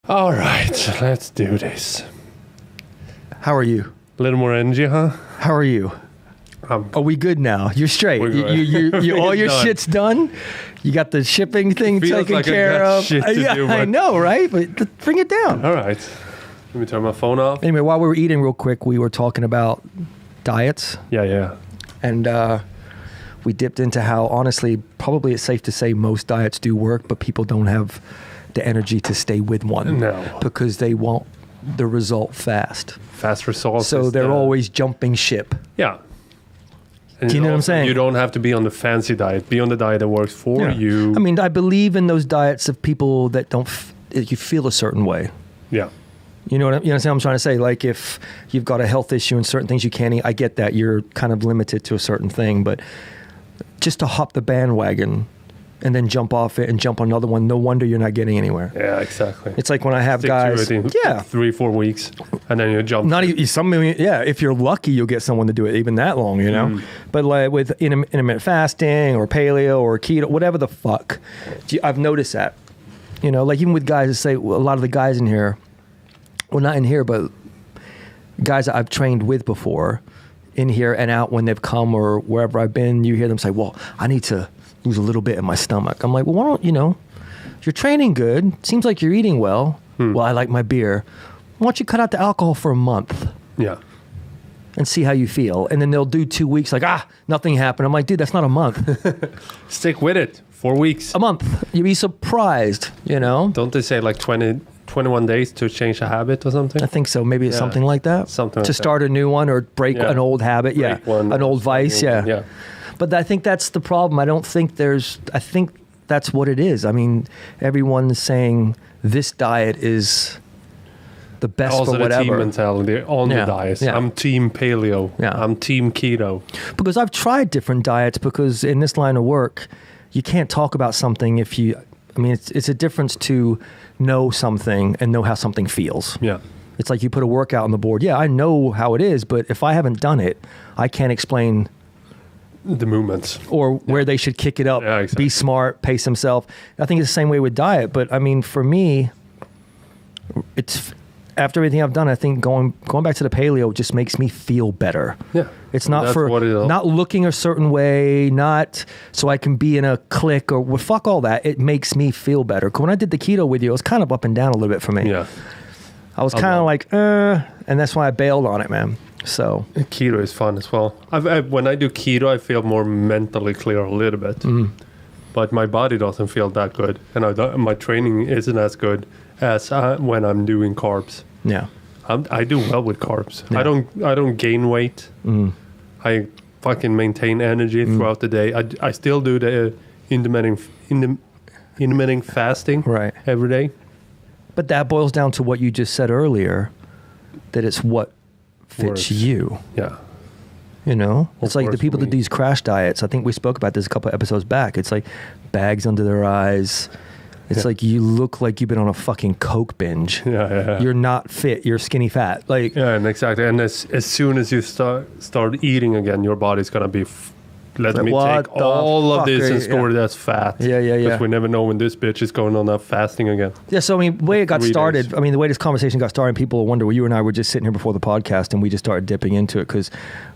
All right, let's do this. How are you? A little more energy, huh? How are you? Are we good now? You're straight. We're good. You all your Done. shit's done. You got the shipping thing Feels taken like I care got of. shit to do, I but- know, right? But bring it down. All right. Let me turn my phone off. Anyway, while we were eating real quick, we were talking about diets, Yeah. and we dipped into how, honestly, probably it's safe to say most diets do work, but people don't have the energy to stay with one No. because they want the result fast. Fast results. So is they're the- always jumping ship. Yeah. And Do you know what I'm also, saying? You don't have to be on the fancy diet. Be on the diet that works for Yeah. you. I mean, I believe in those diets of people that don't, you feel a certain way. Yeah. You know what I'm trying to say? Like if you've got a health issue and certain things you can't eat, I get that you're kind of limited to a certain thing, but just to hop the bandwagon and then jump off it and jump on another one, no wonder you're not getting anywhere. Yeah, exactly. It's like when I have Stick guys, to it in yeah, 3-4 weeks, and then you jump. not even yeah. If you're lucky, you'll get someone to do it even that long, you know. But like with intermittent fasting or paleo or keto, whatever the fuck, I've noticed that. You know, like even with guys that say, well, a lot of the guys in here, well, not in here, but guys that I've trained with before, in here and out when they've come or wherever I've been, you hear them say, "Well, I need to lose a little bit in my stomach." I'm like, well, why don't you're training good. Seems like you're eating well. Well, I like my beer. Why don't you cut out the alcohol for a month Yeah. and see how you feel? And then they'll do 2 weeks like, nothing happened. I'm like, dude, that's not a month. Stick with it. 4 weeks. A month. You'd be surprised, you know? Don't they say like 21 days to change a habit or something? I think so. Maybe it's Yeah. something like that. Something to like start a new one or break Yeah. an old habit. Yeah. Break one An or old vice. something. Yeah. Yeah. But I think that's the problem. I think that's what it is. I mean, everyone's saying this diet is the best Also for the team whatever. mentality on Yeah, the diets. yeah. I'm team paleo. Yeah. I'm team keto. Because I've tried different diets because in this line of work, you can't talk about something it's a difference to know something and know how something feels. Yeah. It's like you put a workout on the board. Yeah, I know how it is, but if I haven't done it, I can't explain The movements. or where they should kick it up, Yeah, exactly. be smart, pace himself. I think it's the same way with diet. But I mean, for me, it's after everything I've done, I think going back to the paleo just makes me feel better. Yeah. It's not That's for what it is. not looking a certain way, not so I can be in a clique or well, fuck all that. It makes me feel better. 'Cause when I did the keto with you, it was kind of up and down a little bit for me. Yeah. I was kind of like, and that's why I bailed on it, man. So Keto is fun as well. When I do keto, I feel more mentally clear a little bit. But my body doesn't feel that good. And my training isn't as good as when I'm doing carbs. yeah, I do well with carbs. Yeah. I don't gain weight. I fucking maintain energy throughout the day. I still do the intermittent fasting right. every day. But that boils down to what you just said earlier, that it's what fits Works. you. Yeah. You know, it's like the works for people that me. do these crash diets. I think we spoke about this a couple of episodes back. It's like bags under their eyes. It's like you look like you've been on a fucking Coke binge. Yeah. You're not fit. You're skinny fat. Like, Yeah, and exactly. And as soon as you start eating again, your body's gonna be. Let Like, me what take the all of fuck this are and you- store it as fat. Yeah. Because we never know when this bitch is going on that fasting again. Yeah, so I mean, the way it got 3 started, days. I mean, the way this conversation got started, people wonder, well, you and I were just sitting here before the podcast and we just started dipping into it because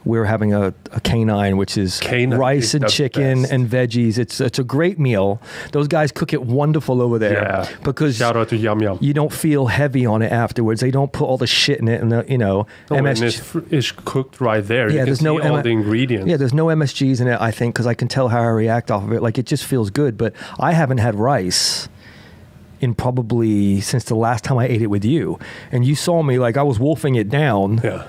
we were having a canine, which is Canine rice is and the chicken best. and veggies. It's a great meal. Those guys cook it wonderful over there Yeah. because Shout out to Yum Yum. you don't feel heavy on it afterwards. They don't put all the shit in it and No, and MSG. it's cooked right there. Yeah, you can there's see no all the ingredients. Yeah, there's no MSGs in it, I think, because I can tell how I react off of it. Like, it just feels good. But I haven't had rice in probably since the last time I ate it with you. And you saw me, like, I was wolfing it down. Yeah.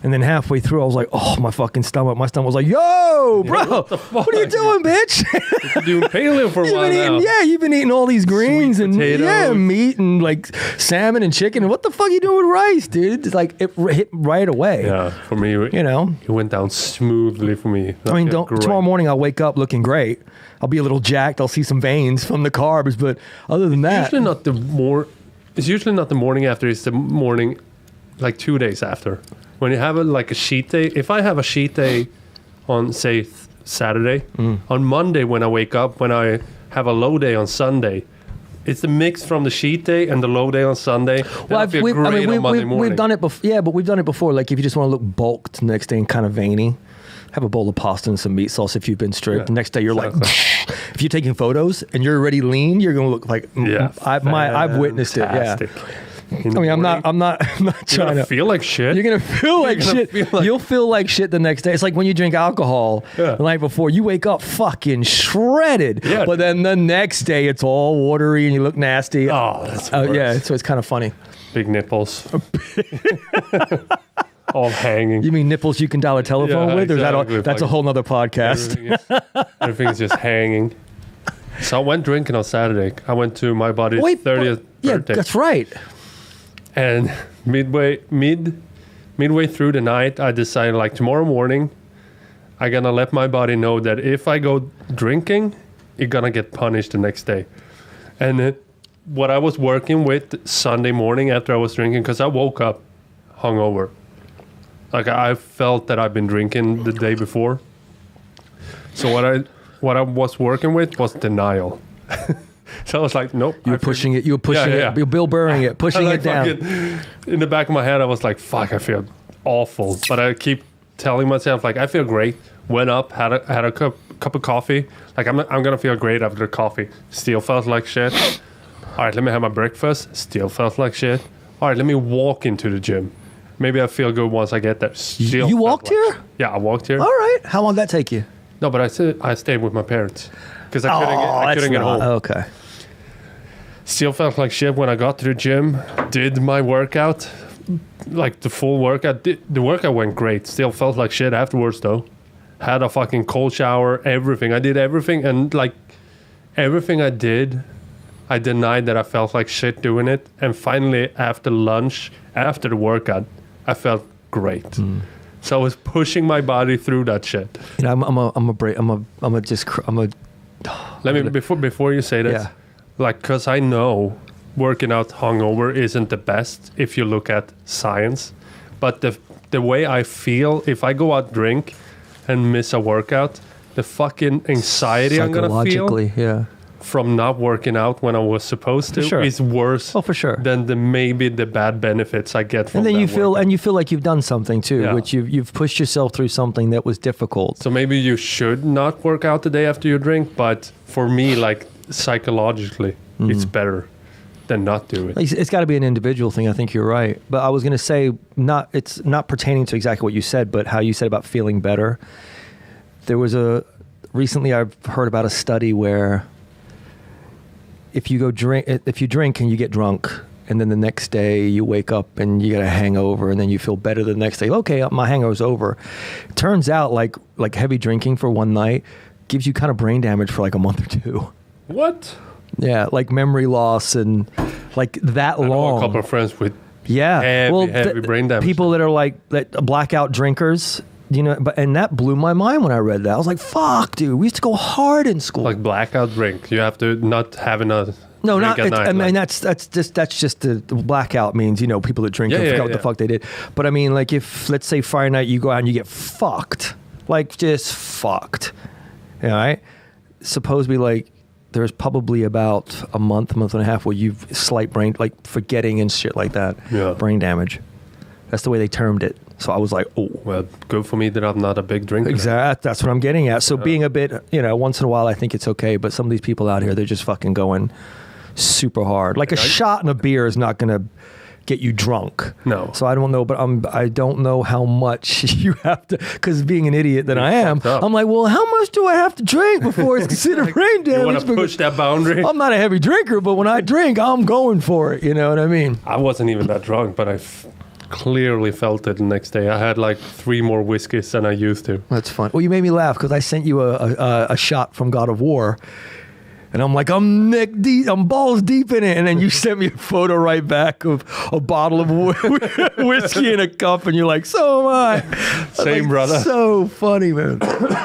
And then halfway through, I was like, oh, my stomach was like, yo, bro, what the fuck? what are you doing, bitch? You've been doing paleo for a You've while been now. eating, you've been eating all these greens and potatoes. meat and like salmon and chicken. And what the fuck are you doing with rice, dude? It's like it hit right away. Yeah, for me, You know? it went down smoothly for me. I mean, Great. tomorrow morning I'll wake up looking great. I'll be a little jacked. I'll see some veins from the carbs, but other than that, Usually not It's usually not the morning after. It's the morning, like 2 days after. When you have a cheat day. If I have a cheat day on say Saturday, on Monday when I wake up, when I have a low day on Sunday, it's the mix from the cheat day and the low day on Sunday. Well, I feel great on Monday morning. We've done it before. Yeah, but we've done it before. Like if you just want to look bulked the next day and kind of veiny, have a bowl of pasta and some meat sauce if you've been strict. Yeah. The next day you're like, if you're taking photos and you're already lean, you're going to look like, I've witnessed it. Yeah. I mean, I'm not trying to feel like shit. You're gonna feel like shit. You'll feel like shit the next day. It's like when you drink alcohol the night before. You wake up fucking shredded, but then the next day it's all watery and you look nasty. Oh, that's worse. Yeah. So it's kind of funny. Big nipples, all hanging. You mean nipples you can dial a telephone with, or exactly. That's a whole nother podcast? Everything's just hanging. So I went drinking on Saturday. I went to my buddy's 30th birthday. Yeah, that's right. And midway through the night, I decided, like, tomorrow morning, I'm going to let my body know that if I go drinking, you're going to get punished the next day. And what I was working with Sunday morning after I was drinking, because I woke up hungover. Like, I felt that I've been drinking the day before. So what I was working with was denial. So I was like, nope. You were pushing it. You were pushing it. You're Bill Burring it, pushing it down. In the back of my head, I was like, fuck, I feel awful. But I keep telling myself, like, I feel great. Went up, had a cup of coffee. Like, I'm going to feel great after the coffee. Still felt like shit. All right, let me have my breakfast. Still felt like shit. All right, let me walk into the gym. Maybe I feel good once I get there. Still you walked here? Yeah, I walked here. All right. How long did that take you? No, but I stayed with my parents. Because I couldn't get home. Okay. Still felt like shit when I got to the gym. Did my workout, like the full workout. The workout went great. Still felt like shit afterwards, though. Had a fucking cold shower, everything. I did everything, and like everything I did, I denied that I felt like shit doing it. And finally, after lunch, after the workout, I felt great. So I was pushing my body through that shit. You know, Let me before you say this. Yeah. Like, because I know working out hungover isn't the best if you look at science. But the way I feel, if I go out drink and miss a workout, the fucking anxiety I'm going to feel from not working out when I was supposed to is worse than the bad benefits I get from and then that you feel like you've done something too, which you've pushed yourself through something that was difficult. So maybe you should not work out the day after you drink, but for me, like, psychologically, it's better than not do it. It's got to be an individual thing. I think you're right. But I was going to say, it's not pertaining to exactly what you said, but how you said about feeling better. Recently I've heard about a study where if you drink and you get drunk, and then the next day you wake up and you get a hangover, and then you feel better the next day. Okay, my hangover's over. It turns out like heavy drinking for one night gives you kind of brain damage for like a month or two. What? Yeah, like memory loss and like that long. I know a couple of friends with heavy brain damage. People that are like blackout drinkers, you know. And that blew my mind when I read that. I was like, "Fuck, dude, we used to go hard in school." Like blackout drink, you have to not have enough. No, not. I mean, that's just the blackout means, you know, people that drink and forgot what the fuck they did. But I mean, like, if let's say Friday night you go out and you get fucked, like just fucked, all right. Supposedly, like, there's probably about a month and a half where you've slight brain, like forgetting and shit like that. Yeah. Brain damage. That's the way they termed it. So I was like, oh. Well, good for me that I'm not a big drinker. Exactly. That's what I'm getting at. So being a bit, you know, once in a while, I think it's okay. But some of these people out here, they're just fucking going super hard. Like a shot and a beer is not going to get you drunk. No. So I don't know, but I don't know how much you have to, because being an idiot that I am, I'm like, well, how much do I have to drink before it's considered brain damage? You want to push that boundary? I'm not a heavy drinker, but when I drink, I'm going for it. You know what I mean? I wasn't even that drunk, but I clearly felt it the next day. I had like 3 more whiskeys than I used to. That's fun. Well, you made me laugh because I sent you a shot from God of War. And I'm like, I'm neck deep, I'm balls deep in it. And then you sent me a photo right back of a bottle of whiskey in a cup. And you're like, so am I. Same, brother. So funny, man.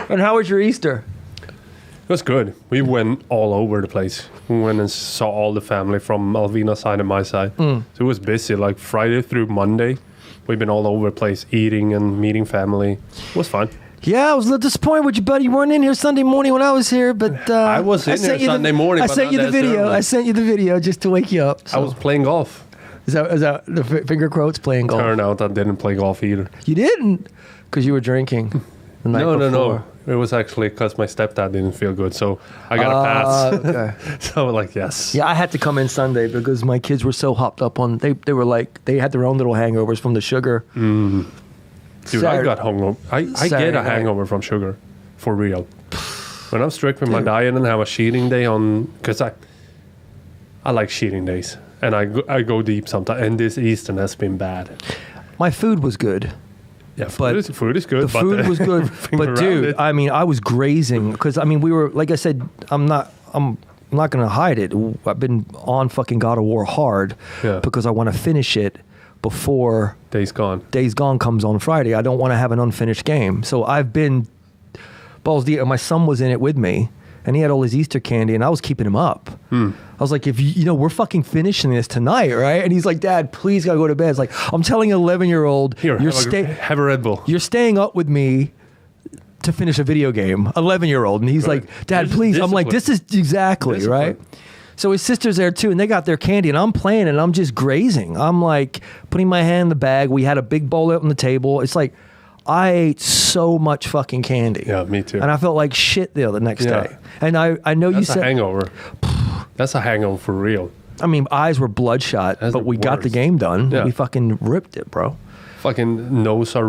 And how was your Easter? It was good. We went all over the place. We went and saw all the family from Alvina's side and my side. So it was busy, like Friday through Monday. We've been all over the place eating and meeting family. It was fun. Yeah, I was a little disappointed with you, buddy. You weren't in here Sunday morning when I was here, but I was in here Sunday morning. I sent you the video. I sent you the video just to wake you up. So. I was playing golf. Is that the finger quotes playing golf? Turned out I didn't play golf either. You didn't? Because you were drinking the night before. No. It was actually because my stepdad didn't feel good, so I got a pass. Okay. So like, yes. Yeah, I had to come in Sunday because my kids were so hopped up on. They were like they had their own little hangovers from the sugar. Dude, I got hungover. I get a hangover from sugar, for real. When I'm strict with my diet and have a cheating day on, because I like cheating days, and I go deep sometimes. And this Eastern has been bad. My food was good. Yeah, food is good. The food was good, but dude, I mean, I was grazing because I mean, we were like I said, I'm not going to hide it. I've been on fucking God of War hard because I want to finish it before Days Gone. Days Gone comes on Friday. I don't want to have an unfinished game, so I've been balls deep. And my son was in it with me, and he had all his Easter candy, and I was keeping him up. I was like, if we're fucking finishing this tonight, right? And he's like, Dad, please gotta go to bed. It's like, I'm telling an 11-year-old, have a Red Bull. You're staying up with me to finish a video game, 11-year-old. And he's like, Dad, please. Discipline. I'm like, this is exactly, right? So his sister's there too, and they got their candy, and I'm playing, and I'm just grazing. I'm like putting my hand in the bag. We had a big bowl out on the table. It's like, I ate so much fucking candy. Yeah, me too. And I felt like shit the next day. And I know you said... That's a hangover. That's a hangover for real. I mean, eyes were bloodshot, but we got the game done. Yeah. We fucking ripped it, bro. Fucking nose are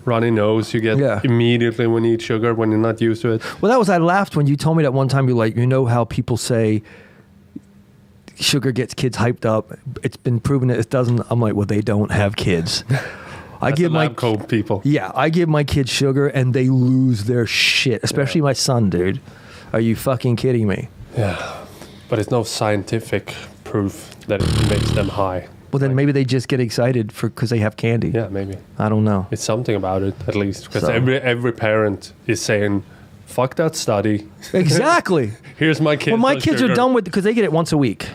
runny nose. You get immediately when you eat sugar when you're not used to it. Well, I laughed when you told me that one time. You're like, you know how people say sugar gets kids hyped up. It's been proven that it doesn't. I'm like, well, they don't have kids. I give my cold people. Yeah, I give my kids sugar and they lose their shit. Especially my son, dude. Are you fucking kidding me? Yeah, but it's no scientific proof that it makes them high. Well, then maybe they just get excited because they have candy. Yeah, maybe. I don't know. It's something about it, at least, because every parent is saying, "Fuck that study." Exactly. Here's my kid. Well, my kids are done with because they get it once a week.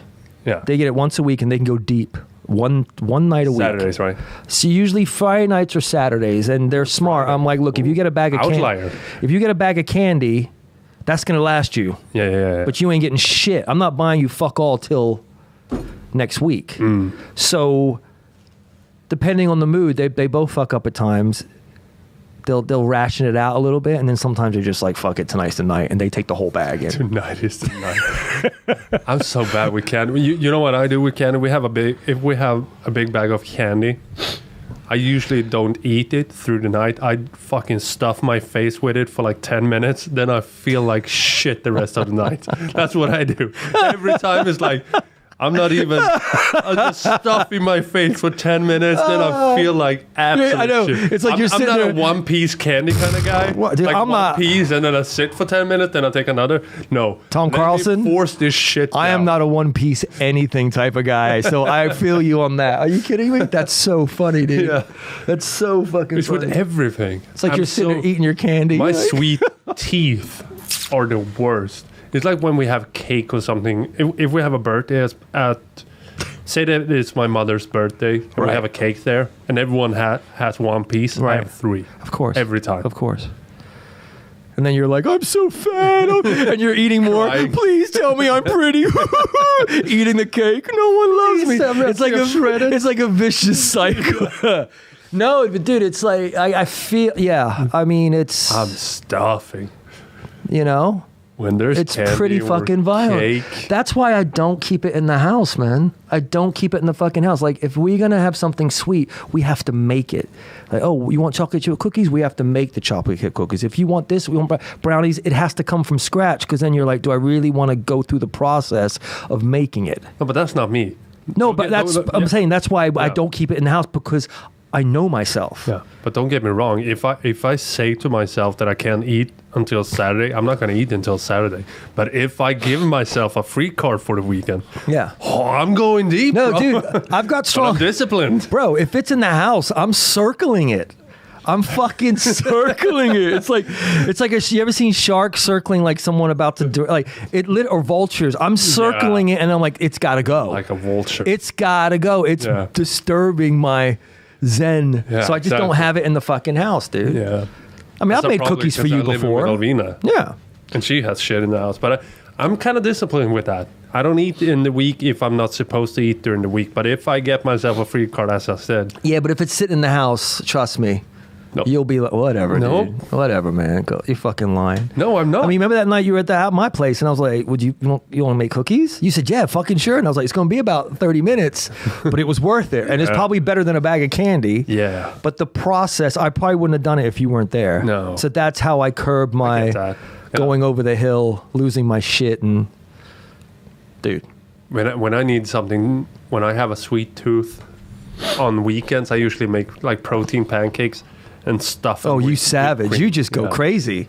Yeah, they get it once a week and they can go deep. One night a week. Saturdays, right? So usually Friday nights or Saturdays, and they're smart. I'm like, look, if you get a bag of candy, that's gonna last you. Yeah. But you ain't getting shit. I'm not buying you fuck all till next week. So depending on the mood, they both fuck up at times. They'll ration it out a little bit, and then sometimes they're just like, fuck it, tonight's the night, and they take the whole bag in. Tonight is the night. I'm so bad with candy. You know what I do with candy? If we have a big bag of candy, I usually don't eat it through the night. I fucking stuff my face with it for like 10 minutes. Then I feel like shit the rest of the night. That's what I do. Every time it's like, I'm just stuffing my face for 10 minutes, then I feel like absolute I know. shit. It's like you're sitting I'm there. not a one-piece candy kind of guy. What, dude, like I'm one not. piece, and then I sit for 10 minutes, then I take another. No. Tom Carlson? Force this shit down. I am not a one-piece anything type of guy, so I feel you on that. Are you kidding me? That's so funny, dude. Yeah. That's so fucking it's funny. With everything. It's like you're sitting there eating your candy. My sweet teeth are the worst. It's like when we have cake or something. If we have a birthday say that it's my mother's birthday, and we have a cake there, and everyone has one piece. I have 3. Of course. Every time. Of course. And then you're like, I'm so fat. And you're eating more. Please tell me I'm pretty. Eating the cake. No one loves me. It's like a vicious cycle. No, but dude, it's like, I feel, I mean, it's... I'm stuffing. You know? When there's it's pretty fucking violent. Cake. That's why I don't keep it in the house, man. I don't keep it in the fucking house. Like, if we're gonna have something sweet, we have to make it. Like, oh, you want chocolate chip cookies? We have to make the chocolate chip cookies. If you want this, we want brownies. It has to come from scratch, because then you're like, do I really want to go through the process of making it? No, but that's not me. No, but I'm saying that's why I don't keep it in the house, because I know myself. Yeah, but don't get me wrong. If I say to myself that I can't eat until Saturday, I'm not going to eat until Saturday. But if I give myself a free card for the weekend, I'm going deep. No, bro. dude, I've got strong. I'm disciplined, bro. If it's in the house, I'm circling it. I'm fucking circling it. It's like you ever seen sharks circling like someone about to do like it lit or vultures. I'm circling it, and I'm like, it's got to go. Like a vulture. It's got to go. It's disturbing my zen. Yeah, so I just don't have it in the fucking house, dude. Yeah. I mean, I've So made probably cookies for 'cause I you live before. with Alvina, Yeah. and she has shit in the house. But I'm kind of disciplined with that. I don't eat in the week if I'm not supposed to eat during the week. But if I get myself a free card, as I said, Yeah, but if it's sitting in the house, trust me, no, you'll be like, whatever, No. dude. Whatever, man. Go, you fucking lying. no, I'm not. I mean, remember that night you were at my place, and I was like, "Would you want to make cookies?" You said, "Yeah, fucking sure." And I was like, "It's going to be about 30 minutes, but it was worth it, and it's Yeah. probably better than a bag of candy." yeah, But the process, I probably wouldn't have done it if you weren't there. No. So that's how I curbed my get that. Yeah. going over the hill, losing my shit, and dude, when I need something, when I have a sweet tooth, on weekends I usually make like protein pancakes and stuff. them oh, you with savage! cream. You just go Yeah. crazy,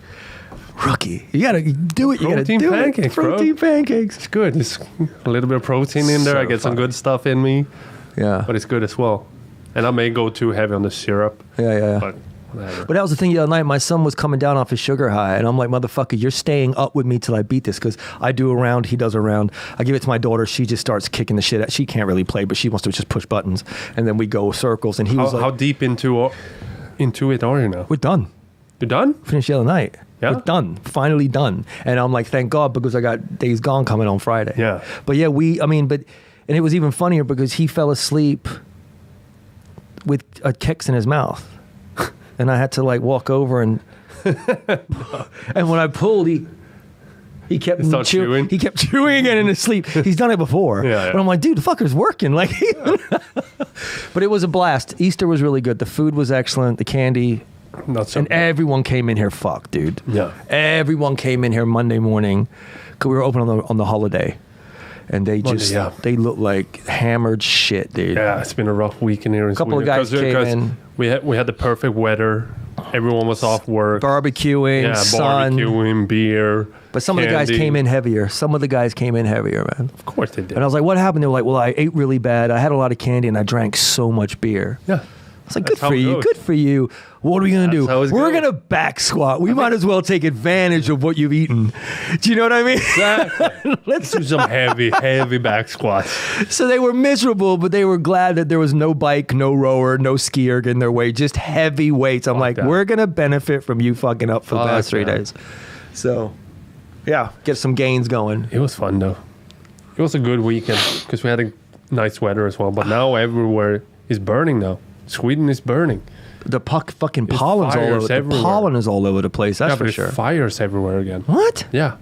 rookie. You gotta do it. You gotta Protein do pancakes, it. bro. Protein pancakes. It's good. It's a little bit of protein in there. I So get some fun. good stuff in me, Yeah. but it's good as well. And I may go too heavy on the syrup, Yeah. but whatever. But that was the thing the other night. My son was coming down off his sugar high, and I'm like, motherfucker, you're staying up with me till I beat this, because I do a round, he does a round. I give it to my daughter. She just starts kicking the shit out. She can't really play, but she wants to just push buttons. And then we go circles, and he was like, How deep into it are you now? we're done. You're done? Finished the other night. Yeah? We're done. Finally done. And I'm like, thank God, because I got Days Gone coming on Friday. Yeah. But yeah, and it was even funnier because he fell asleep with a Kix in his mouth. And I had to like walk over and and when I pulled, he kept Start chewing? He kept chewing again in his sleep. He's done it before. Yeah. But I'm like, dude, the fucker's working. Like, but it was a blast. Easter was really good. The food was excellent. The candy. Not so. And everyone came in here fucked, dude. Yeah. Everyone came in here Monday morning because we were open on the holiday. And they Monday, just, yeah. they looked like hammered shit, dude. Yeah, it's been a rough week in here. A Couple of guys came in. We had the perfect weather. Everyone was off work. Barbecuing, sun. Barbecuing, beer. But some of the guys candy. came in heavier. Some of the guys came in heavier, man. Of course they did. And I was like, what happened? They were like, well, I ate really bad. I had a lot of candy and I drank so much beer. yeah. I was like, That's good how for it you. goes. Good for you. What are we going to That's how do? it's We're going. going to back squat. We might as well take advantage of what you've eaten. Do you know what I mean? Exactly. Let's do some heavy back squats. So they were miserable, but they were glad that there was no bike, no rower, no skier getting their way, just heavy weights. I'm like, that. we're going to benefit from you fucking up for the Fuck past 3 that. days. So, yeah, get some gains going. It was fun though. It was a good weekend because we had a nice weather as well. But now everywhere is burning now. Sweden is burning. The fucking pollen's all fires over. The everywhere. pollen is all over the place. That's Yeah, for but sure. fires everywhere again. What? Yeah.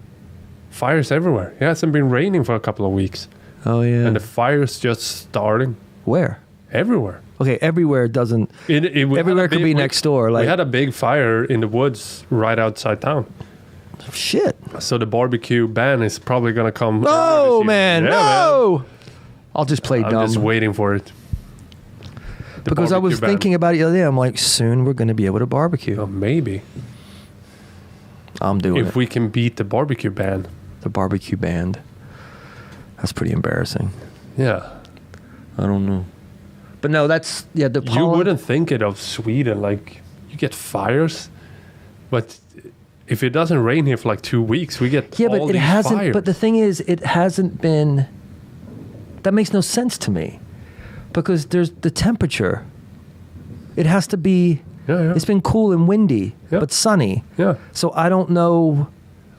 Fires everywhere. Yeah, it hasn't been raining for a couple of weeks. Oh yeah. And the fire's just starting Where? everywhere. Okay, everywhere doesn't. We had Everywhere a could big- be next door. we Like had a big fire in the woods right outside town. shit. So the barbecue ban is probably going to come. early No this year. man, Yeah, no. I'll just play Man. I'm dumb just waiting for it. The because I was barbecue ban. thinking about it the other day. I'm like, soon we're going to be able to barbecue. Oh, maybe. I'm doing If it. we can beat the barbecue ban. The barbecue band. That's pretty embarrassing. Yeah. I don't know. But no, that's the You pollen. wouldn't think it of Sweden. Like, you get fires. But if it doesn't rain here for like 2 weeks, we get Yeah, all but it these hasn't. fires. But the thing is, it hasn't been. That makes no sense to me, because there's the temperature. It has to be. Yeah. It's been cool and windy, Yeah. but sunny. Yeah. So I don't know.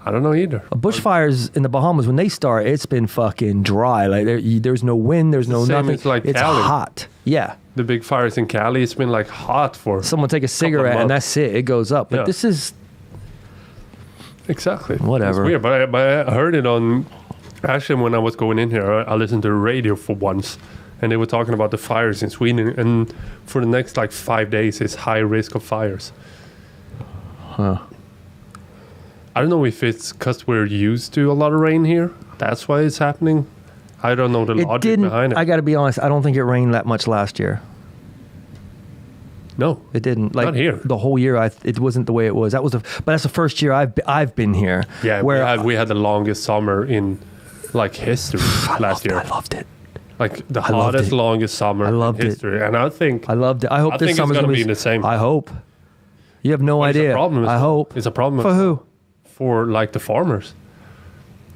I don't know either. Bushfires in the Bahamas, when they start, it's been fucking dry. Like there's no wind, there's no Same nothing. as, like, it's Cali. hot. Yeah. The big fires in Cali, it's been like hot for. Someone take a cigarette and months. that's it. It goes up. But Yeah. this is Exactly. Whatever. It's weird, but I heard it on. Actually, when I was going in here, I listened to the radio for once, and they were talking about the fires in Sweden. And for the next like 5 days, it's high risk of fires. Huh. I don't know if it's because we're used to a lot of rain here. That's why it's happening. I don't know the It logic didn't. behind it. I got to be honest. I don't think it rained that much last year. No. It didn't. Like Not here. the whole year, it wasn't the way it was. But that's the first year I've been here. Yeah, where we had the longest summer in like history last year. I loved it. Like the I loved hottest, it. longest summer I loved in it. history. And I think I loved it. I hope I this think it's summer's gonna gonna be the same. I hope. You have no But it's a idea. problem as I well. hope. It's a problem For who? for like the farmers.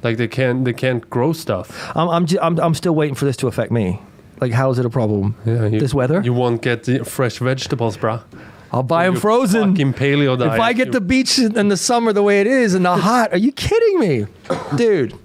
Like they can't grow stuff. I'm still waiting for this to affect me. Like, how is it a problem? Yeah, This weather? You won't get the fresh vegetables, bruh. I'll buy them You frozen. Fucking paleo diet. If I get the beach in the summer the way it is and the hot, are you kidding me? Dude,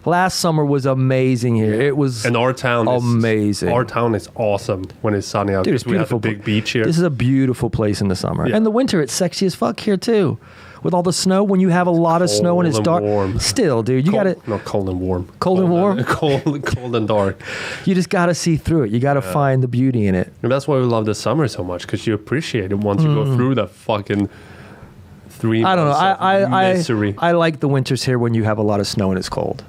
last summer was amazing here. It was And our town is amazing. Our town is awesome when it's sunny out. Dude, it's because we have a beautiful. big beach here. This is a beautiful place in the summer. Yeah. And the winter, it's sexy as fuck here too. With all the snow, when you have a lot of snow and it's cold and dark. warm. Still, dude, you Cold- gotta Not cold and warm. Cold and warm? Cold and dark. you just gotta see through it. You gotta find the beauty in it. And that's why we love the summer so much, because you appreciate it once you go through the fucking 3 months I don't know. of misery. I like the winters here when you have a lot of snow and it's cold.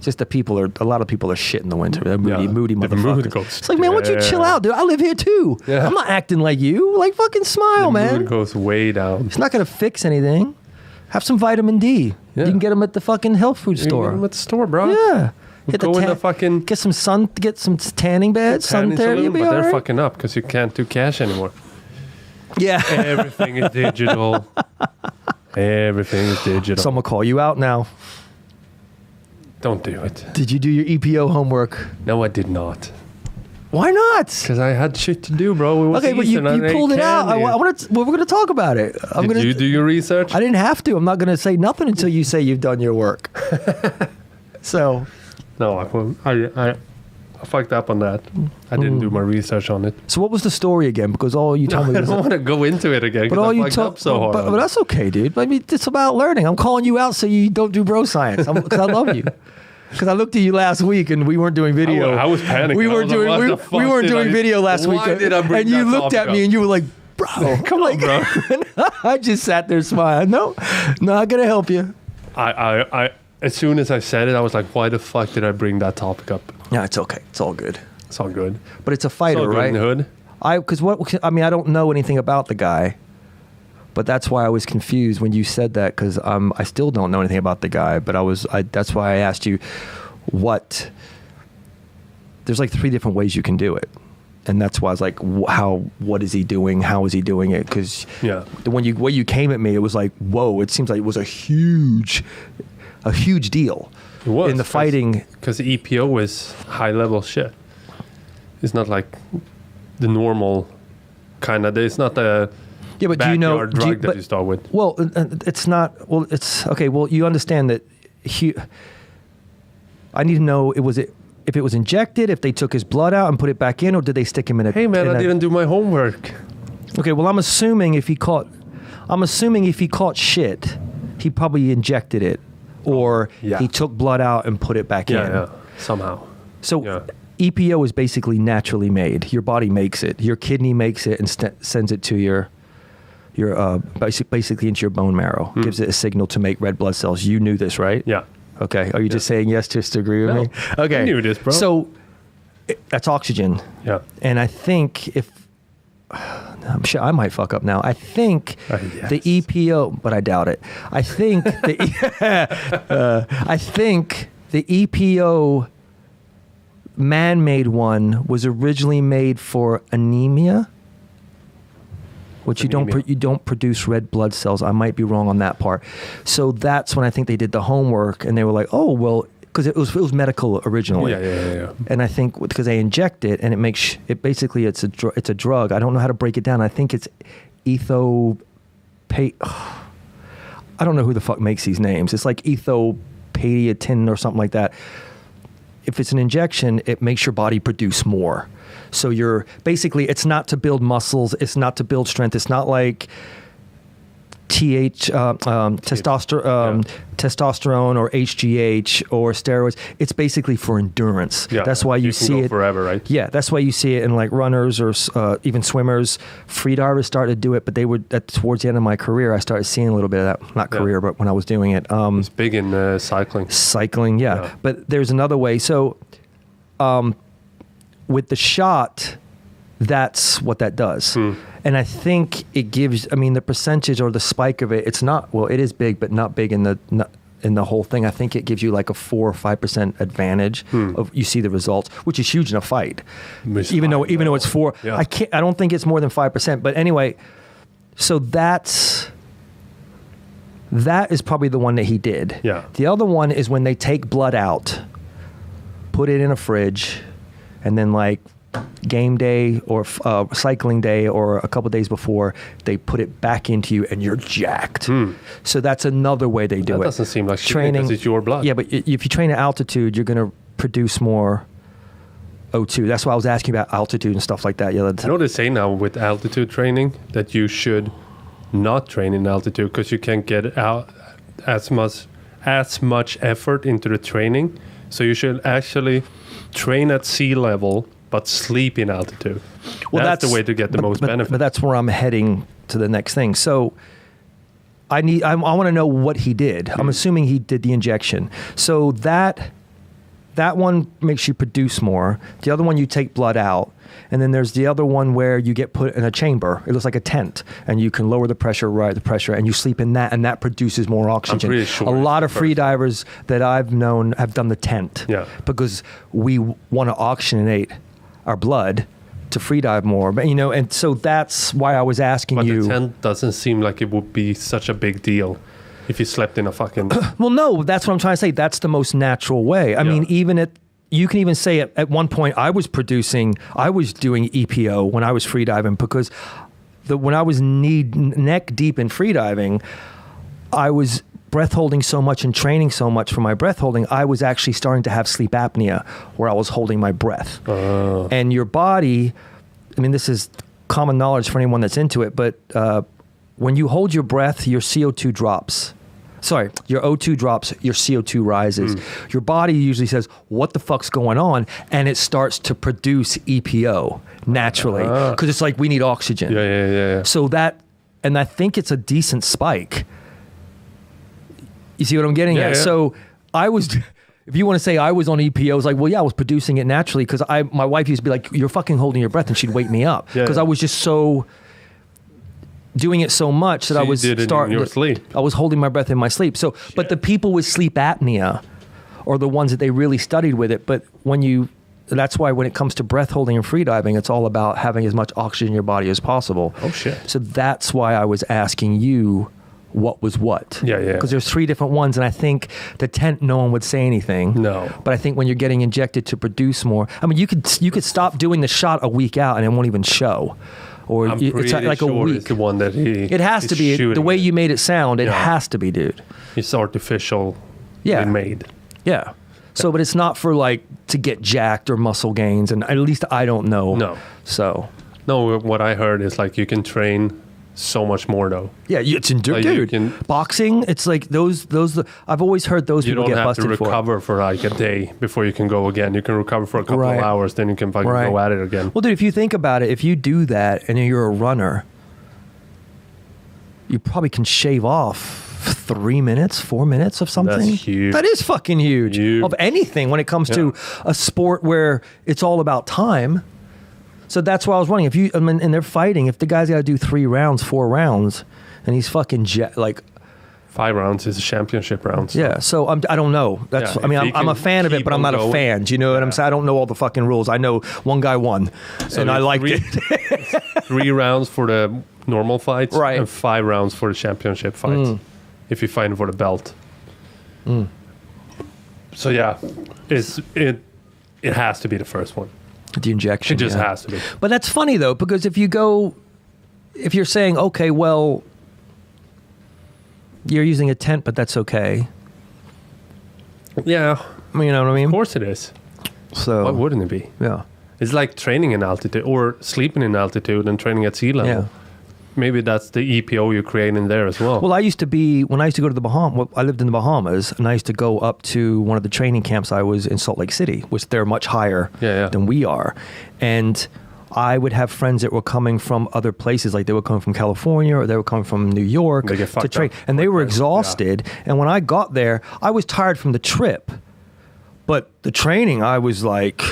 Just a lot of people are shit in the winter. They're moody The motherfuckers. mood goes It's like, man, why don't you chill down. out, dude? I live here too. Yeah. I'm not acting like you. Like, fucking smile, The man. mood goes way down. It's not gonna fix anything. Have some vitamin D. Yeah. You can get them at the fucking health food You can get store. them at the store, bro. Yeah. Hit Go in the fucking get some sun, get some tanning beds, sun tanning therapy. saloon, You'll be but all they're right. fucking up because you can't do cash anymore. Yeah. Everything is digital. Everything is digital. Someone call you out now. Don't do it. Did you do your EPO homework? No, I did not. Why not? Because I had shit to do, bro. It was Okay, but you Easter and I ate pulled it out. candy. We're going to talk about it. Did you do your research? I didn't have to. I'm not going to say nothing until you say you've done your work. So, No, I fucked up on that. I didn't do my research on it. so what was the story again? Because all you told I me don't was. want to go into it again But all because I you fucked talk up so hard. but on it. that's okay, dude. I mean, it's about learning. I'm calling you out so you don't do bro science because I love you. Because I looked at you last week and we weren't doing video. I was panicking. We I weren't was like, doing what we, the we fuck weren't did doing I- video last week. Why did I bring and you that looked at topic me up? and you were like, bro, Come on, bro. I just sat there smiling. No, not gonna help you. I as soon as I said it, I was like, why the fuck did I bring that topic up? No, it's okay. It's all good. It's all good. But it's a It's fighter, all good right? in the hood. I don't know anything about the guy, but that's why I was confused when you said that because I still don't know anything about the guy. But that's why I asked you what. There's like 3 different ways you can do it, and that's why I was like, what is he doing? How is he doing it? Because Yeah. when you came at me, it was like, whoa! It seems like it was a huge deal It was, in the fighting. Because EPO is high level shit. It's not like the normal kind of. It's not the Yeah, but do you know? backyard drug that you start with. Well, it's not. Well, it's okay. Well, you understand that I need to know if it was injected, if they took his blood out and put it back in, or did they stick him in a? Hey man, I didn't do my homework. Okay, well, I'm assuming if he caught shit, he probably injected it, or Yeah. he took blood out and put it back in. Yeah, somehow. So Yeah. EPO is basically naturally made. Your body makes it. Your kidney makes it and sends it to your basically into your bone marrow. Gives it a signal to make red blood cells. You knew this, right? Yeah. Okay. Are you just saying yes just to agree with No. me? Okay. I knew this, bro. So that's oxygen. Yeah. And I think I'm sure I might fuck up now. I think Yes. the EPO, but I doubt it. I think the EPO man-made one was originally made for anemia, which you Anemia. don't produce red blood cells. I might be wrong on that part. So that's when I think they did the homework and they were like, oh well, because it was medical originally. Yeah. And I think because they inject it and it makes it basically it's a drug. I don't know how to break it down. I think it's I don't know who the fuck makes these names. It's like ethopadiatin or something like that. If it's an injection, it makes your body produce more. So it's not to build muscles. It's not to build strength. It's not like testosterone or HGH or steroids. It's basically for endurance. Yeah. That's why you can see go it forever, right? Yeah, that's why you see it in like runners or even swimmers. Freedivers started to do it, but they were towards the end of my career. I started seeing a little bit of that. Not Yeah. career, but when I was doing it. It's big in cycling. Cycling, yeah. But there's another way. So, with the shot, that's what that does. And I think it gives. I mean, the percentage or the spike of it. It's not. Well, it is big, but not big in the whole thing. I think it gives you like a 4 or 5% advantage of you see the results, which is huge in a fight. Even though it's 4, Yeah. I don't think it's more than 5%. But anyway, so that is probably the one that he did. Yeah. The other one is when they take blood out, put it in a fridge, and then like game day or cycling day or a couple days before, they put it back into you and you're jacked. So that's another way they do it. That doesn't seem like training because it's your blood. Yeah, but if you train at altitude, you're going to produce more O2. That's why I was asking about altitude and stuff like that the other time. You know, they say now with altitude training that you should not train in altitude because you can't get out as much effort into the training. So you should actually train at sea level but sleep in altitude. Well, that's the way to get the most benefit. But that's where I'm heading to the next thing. So I want to know what he did. I'm assuming he did the injection. So that one makes you produce more. The other one, you take blood out. And then there's the other one where you get put in a chamber. It looks like a tent. And you can lower the pressure, right the pressure, and you sleep in that, and that produces more oxygen. I'm pretty sure a lot of free divers that I've known have done the tent. Yeah. Because we want to oxygenate our blood to free dive more. But, you know, and so that's why I was asking you. But the tent doesn't seem like it would be such a big deal if you slept in a fucking... Well, no, that's what I'm trying to say. That's the most natural way. I mean, you can even say at one point I was doing EPO when I was free diving because when I was neck deep in free diving, I was breath holding so much and training so much for my breath holding, I was actually starting to have sleep apnea where I was holding my breath. And your body, I mean, this is common knowledge for anyone that's into it, but when you hold your breath, your CO2 drops. Sorry, your O2 drops, your CO2 rises. Your body usually says, what the fuck's going on? And it starts to produce EPO naturally because it's like, we need oxygen. Yeah. So and I think it's a decent spike. You see what I'm getting at? Yeah. So if you want to say I was on EPO, I was like, well, yeah, I was producing it naturally because my wife used to be like, you're fucking holding your breath, and she'd wake me up because I was just so doing it so much that I was starting in your sleep. I was holding my breath in my sleep. So, but the people with sleep apnea are the ones that they really studied with it. But that's why when it comes to breath holding and free diving, it's all about having as much oxygen in your body as possible. Oh shit. So that's why I was asking you what was what. Yeah. Because there's 3 different ones, and I think the tent, no one would say anything. No. But I think when you're getting injected to produce more, I mean, you could stop doing the shot a week out and it won't even show. Or I'm it's like sure a week. It's the one that It has to be the way you made it sound. It has to be, dude. It's artificial. Yeah. Made. Yeah. So, but it's not for like to get jacked or muscle gains, and at least I don't know. No. So. No, what I heard is like you can train so much more though. Yeah, it's dude. Boxing, it's like those. I've always heard those people get busted for. You don't have to recover for like a day before you can go again. You can recover for a couple of hours, then you can fucking go at it again. Well, dude, if you think about it, if you do that and you're a runner, you probably can shave off 3 minutes, 4 minutes of something. That's huge. That is fucking huge. Of anything when it comes to a sport where it's all about time. So that's why I was wondering and they're fighting. If the guy's got to do 3 rounds, 4 rounds, and he's fucking 5 rounds is a championship round. So. Yeah. So I don't know. That's. I mean, I'm a fan of it, but I'm not a fan. Do you know what I'm saying? I don't know all the fucking rules. I know one guy won, and I liked it. 3 rounds for the normal fights, right? And 5 rounds for the championship fights. If you're fighting for the belt. So yeah, it has to be the first one. The injection. It just has to be. But that's funny though, because if you're saying, okay, well, you're using a tent, but that's okay. Yeah. You know what I mean? Of course it is. So why wouldn't it be? Yeah. It's like training in altitude or sleeping in altitude and training at sea level. Yeah. Maybe that's the EPO you're creating there as well. Well, when I used to go to the Bahamas, I lived in the Bahamas, and I used to go up to one of the training camps. I was in Salt Lake City, which they're much higher than we are. And I would have friends that were coming from other places, like they would come from California or they would come from New York to train. And they were exhausted. Yeah. And when I got there, I was tired from the trip. But the training, I was like...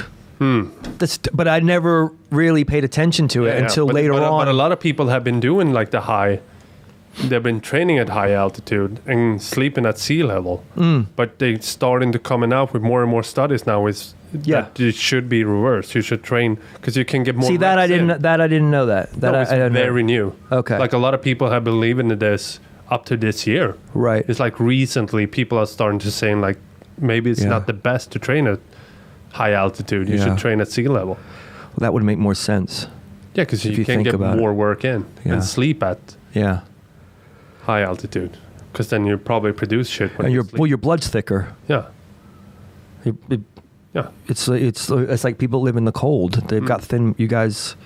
But I never really paid attention to it until later on. But a lot of people have been doing like they've been training at high altitude and sleeping at sea level. But they're starting to coming out with more and more studies now that it should be reversed. You should train because you can get more. See, I didn't know that. It's very new. Okay. Like a lot of people have believed in this up to this year. Right. It's like recently people are starting to say like maybe it's not the best to train at high altitude. You should train at sea level. That would make more sense. Yeah, because If you you can think get about more work in Yeah. and sleep at Yeah. high altitude. Because then you probably produce shit when And you your sleep. well, your blood's thicker. Yeah, It- yeah. it's like people live in the cold. They've got thin. You guys,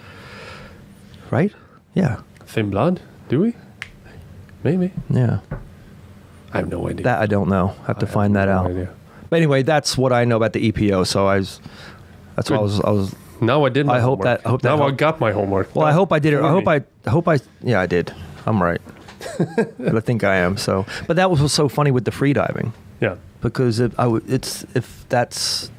right? Yeah. Thin blood? Do we? Maybe. Yeah. I have no idea. That I don't know. I have to find that no out. idea. But anyway, that's what I know about the EPO. So that's what I was. Now I did my I hope homework. that- I hope that now I helped. got my homework. Well, I hope I did it. For me. I hope I. Yeah, I did. I'm right. I think I am. So, but that was what's so funny with the free diving Yeah. because if that's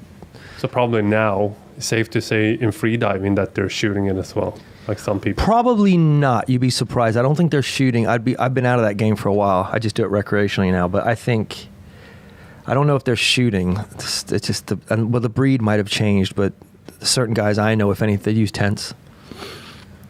So probably now, it's safe to say in free diving that they're shooting it as well, like some people. probably not. You'd be surprised. I don't think they're shooting. I've been out of that game for a while. I just do it recreationally now. But I don't know if they're shooting. It's just the breed might have changed, but certain guys I know, if anything, they use tents.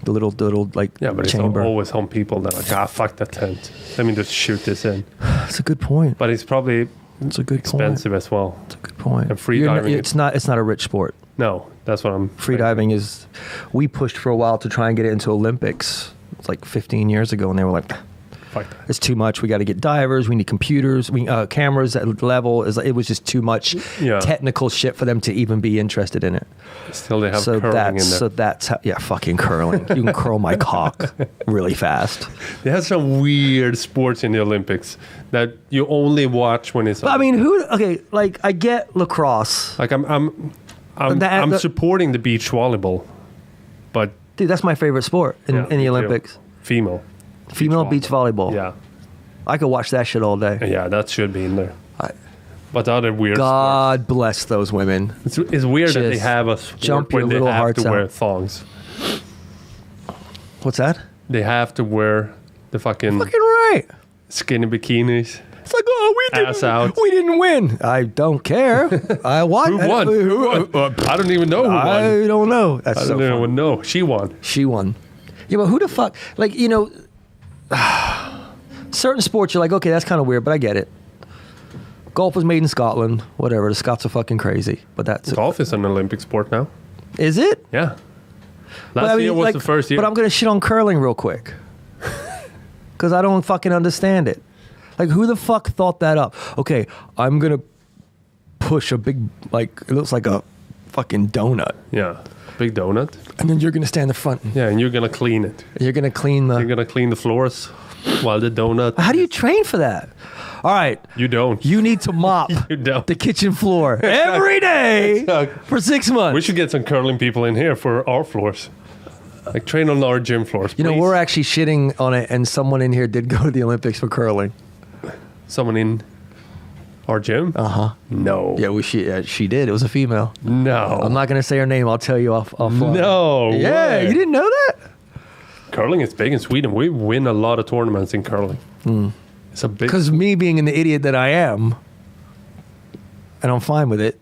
The little like Yeah, but chamber. it's always some people that are like, fuck that tent. Let me just shoot this in. That's a good point. But it's probably It's a good expensive as well. point. It's a good point. And free diving It's not a rich sport. No, that's what I'm Free saying. diving is. We pushed for a while to try and get it into Olympics. It's like 15 years ago, and they were like, Fuck that. "It's too much. We got to get divers. We need computers. Cameras at level." It was just too much Yeah. technical shit for them to even be interested in it. Still, they have So curling in there. that's how, yeah, fucking curling. You can curl my cock really fast. They have some weird sports in the Olympics that you only watch when it's. But I mean, like I get lacrosse, like I'm The- supporting the beach volleyball, but dude. That's my favorite sport in yeah, the me too. Olympics. Female. Female beach volleyball. Yeah, I could watch that shit all day. yeah, that should be in there. I- But the other weird God bless those women. sports. It's weird that they Just have a sport jump where your they little have hearts to wear out. thongs. What's that? They have to wear the fucking Fucking right. skinny bikinis. It's like, oh, Ass out. we didn't win. I don't care. I won. Who won? I don't even know who won. I don't know. That's I so don't funny. even know. She won. She won. Yeah, but who the fuck? Like, certain sports, you're like, okay, that's kind of weird, but I get it. Golf was made in Scotland. Whatever. The Scots are fucking crazy. But that's Golf is an Olympic sport now. Is it? Yeah. But Last I mean, year was like, the first year. But I'm gonna shit on curling real quick because I don't fucking understand it. Like, who the fuck thought that up? Okay, I'm gonna push a big, like, it looks like a fucking donut, Yeah. Big donut. and then you're gonna stand in the front. And Yeah, and you're gonna clean it. you're gonna clean You're the. gonna clean the floors while the donut. How do you train for that? All right, You don't. you need to mop You don't. the kitchen floor every day for 6 months. We should get some curling people in here for our floors. Like train on our gym floors. You know, please. we're actually shitting on it, and someone in here did go to the Olympics for curling. Someone in our gym? Uh-huh. No. Yeah, she did. It was a female. No. I'm not going to say her name. I'll tell you offline. No. Yeah, way. you didn't know that? Curling is big in Sweden. We win a lot of tournaments in curling. It's a big. Because me being the idiot that I am, and I'm fine with it.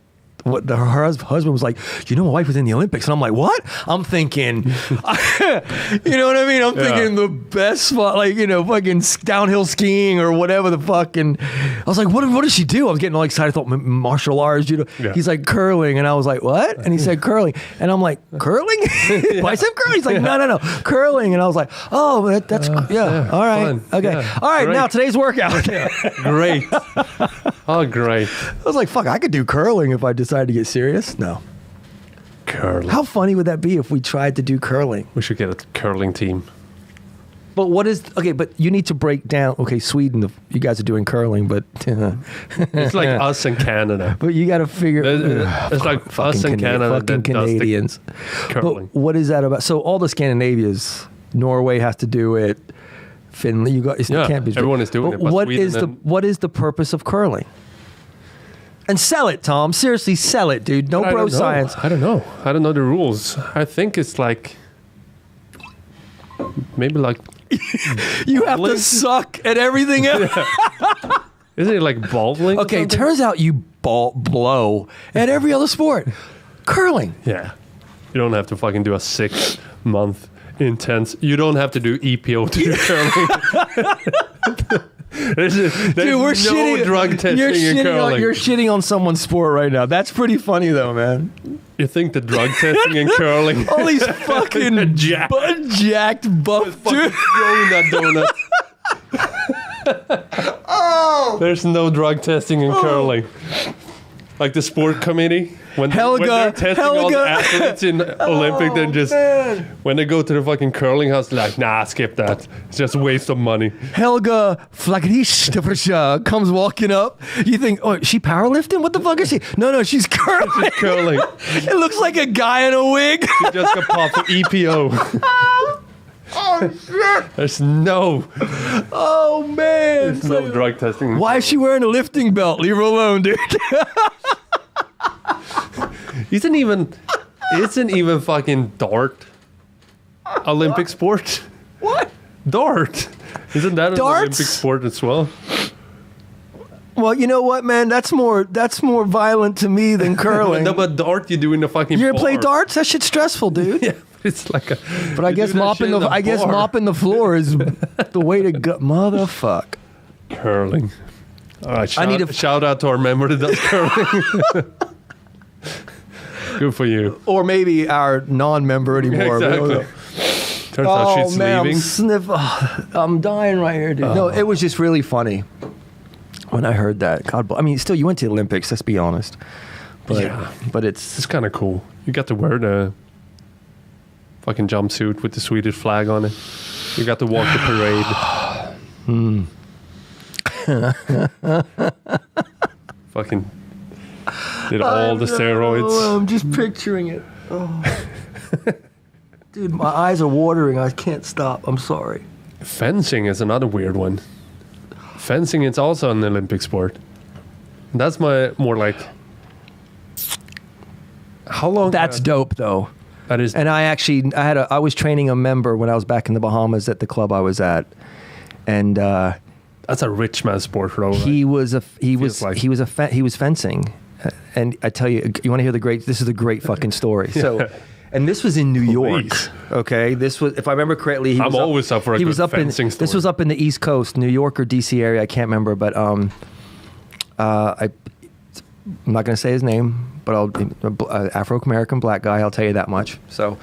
Her husband was like, you know, my wife was in the Olympics. And I'm like, what? I'm thinking, you know what I mean? I'm thinking the best spot, like, fucking downhill skiing or whatever the fuck. And I was like, what does she do? I was getting all excited. I thought martial arts, judo. Yeah. He's like, curling. And I was like, what? And he said, curling. And I'm like, curling? Bicep curling? He's like, no, curling. And I was like, oh, that's, yeah. All right. fun. Okay. Yeah. All right. Great. Now today's workout. Great. Oh, great. I was like, fuck, I could do curling if I decided to get serious. No. Curling. How funny would that be if we tried to do curling? We should get a curling team. But but you need to break down, okay, Sweden, you guys are doing curling, but It's like us and Canada. but you got to figure. It's like us and Canada fucking that does the Canadians. curling. But what is that about? So all the Scandinavians, Norway has to do it. Finland, you got. Yeah, can't be. everyone is doing it, but what Sweden is the and- what is the purpose of curling? And sell it, Tom. Seriously, sell it, dude. No I bro don't know. science. I don't know. I don't know the rules. I think it's like maybe like You have to Bowling? suck at everything else. isn't it like bowling? or Okay, something? turns out you blow at every other sport. Curling. Yeah. You don't have to fucking do a 6-month intense. You don't have to do EPO to do curling. There's Dude, no we're shitting. drug testing you're in shitting curling. you're shitting on someone's sport right now. That's pretty funny though, man. You think the drug testing in curling? All these fucking Jacked. jacked buff Fucking dude. throwing that donut. Oh, There's no drug testing in curling. Like the sport committee, when they're testing all the Helga. athletes in Olympic, then just man. when they go to the fucking curling house, they're like, nah, skip that. It's just a waste of money. Helga Flagdish comes walking up. You think, oh, is she powerlifting? What the fuck is she? No, she's curling. Curling, It looks like a guy in a wig. you just got popped for EPO. Oh shit! There's no Oh man! drug testing. Why is she wearing a lifting belt? Leave her alone, dude. Isn't even fucking dart Olympic sport? What? Dart. Isn't that an Darts? Olympic sport as well? Well, you know what, man? That's more violent to me than curling. No, but dart you do in the fucking You ever play bar. darts? That shit's stressful, dude. Yeah, it's like a. But I you guess do that shit in bar. mopping the floor is the way to go. Motherfuck. Curling. All right, I need a- shout out to our member that does curling. Good for you. Or maybe our non-member anymore. We don't Exactly. know. Turns out Oh she's man, leaving. I'm dying right here, dude. No, it was just really funny when I heard that. God, I mean, still, you went to the Olympics. Let's be honest. But, Yeah. but it's It's kind of cool. You got to wear the fucking jumpsuit with the Swedish flag on it. You got to walk the parade. Fucking did all the steroids. Oh, I'm just picturing it. Oh. Dude, my eyes are watering. I can't stop. I'm sorry. Fencing is another weird one. Fencing is also an Olympic sport. That's my more like. How long? That's dope, though. that is. And I was training a member when I was back in the Bahamas at the club I was at, and That's a rich man sport, though. Right? he was fencing, and I tell you, you want to hear this is the great fucking story. So, and this was in New York. Please. Okay, this was, if I remember correctly, I'm always up for a he good was up in fencing this story. was up in the East Coast, New York or DC area. I can't remember, but I'm not going to say his name, but Afro American black guy. I'll tell you that much. So.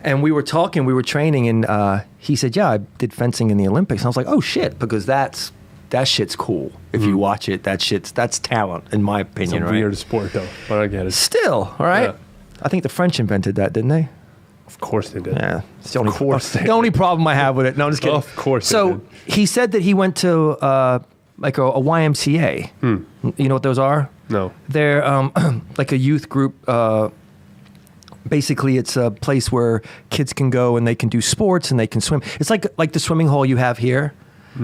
And we were training, and he said, "Yeah, I did fencing in the Olympics." And I was like, "Oh shit," because that shit's cool. If you watch it, that's talent, in my It's opinion, a right? weird sport, though. But I get it. Still, all right. Yeah. I think the French invented that, didn't they? Of course they did. Yeah, it's the only, course they the only problem I have with it. No, I'm just kidding. Of course they So did. he said that he went to like a YMCA. You know what those are? No. They're like a youth group. Basically, it's a place where kids can go and they can do sports and they can swim. It's like the swimming hall you have here.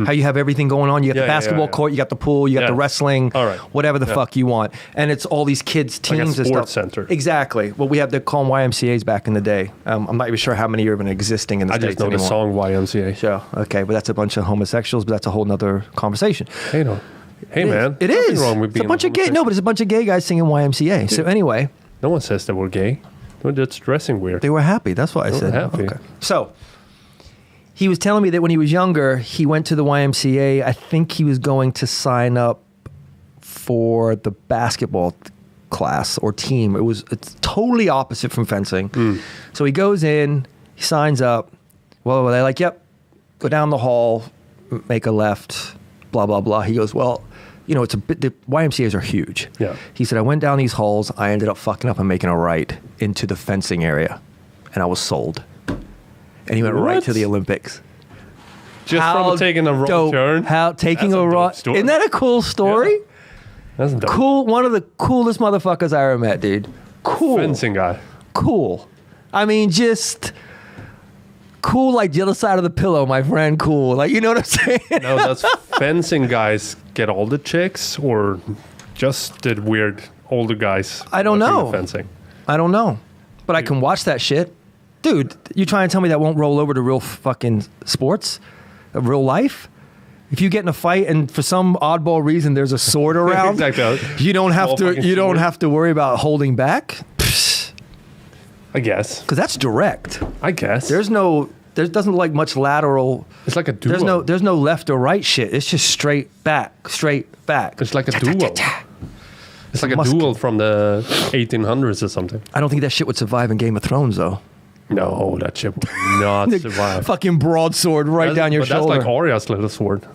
How you have everything going on. You got Yeah, the yeah, basketball yeah. court, you got the pool, you got the Yeah. wrestling, All right. whatever the Yeah. fuck you want. And it's all these kids, Like a teams and sports stuff. center. Exactly. Well, we have the call them YMCA's back in the day. I'm not even sure how many are even existing in the I States just know anymore. the song YMCA. Sure. Okay, but that's a bunch of homosexuals, but that's a whole nother conversation. Hey, no. Hey, man. It Nothing is. wrong with It's a being bunch of gay. No, but it's a bunch of gay guys singing YMCA. So anyway, No one says that we're gay. We're just dressing weird. they were happy. That's what I They were said. happy. Okay. So he was telling me that when he was younger, he went to the YMCA. I think he was going to sign up for the basketball class or team. It's totally opposite from fencing. So he goes in, he signs up. Well, they're like, "Yep, go down the hall, make a left, blah blah blah." He goes, "Well, you know, the YMCA's are huge." Yeah. He said, "I went down these halls. I ended up fucking up and making a right into the fencing area, and I was sold." And he went right What? to the Olympics. Just How from taking a wrong dope. turn. How taking That's a dope wrong? story. Isn't that a cool story? That's dope. Cool. One of the coolest motherfuckers I ever met, dude. Cool. Fencing guy. Cool. I mean, just cool like the other side of the pillow, my friend. Cool. Like, you know what I'm saying? Now, does fencing guys get all the chicks or just the weird older guys? I don't watching know. the Fencing. I don't know, but I can watch that shit. Dude, you trying to tell me that won't roll over to real fucking sports, real life? If you get in a fight and for some oddball reason there's a sword around, Exactly. you don't have Small to. fucking You don't sword. have to worry about holding back, I guess. because that's direct. I guess. There's no there doesn't like much lateral. It's like a duo. There's no left or right shit. It's just straight back. It's like a duo. It's like a duel from the 1800s or something. I don't think that shit would survive in Game of Thrones, though. No, that shit would not survive. Fucking broadsword down your shoulder. That's like Arya's little sword.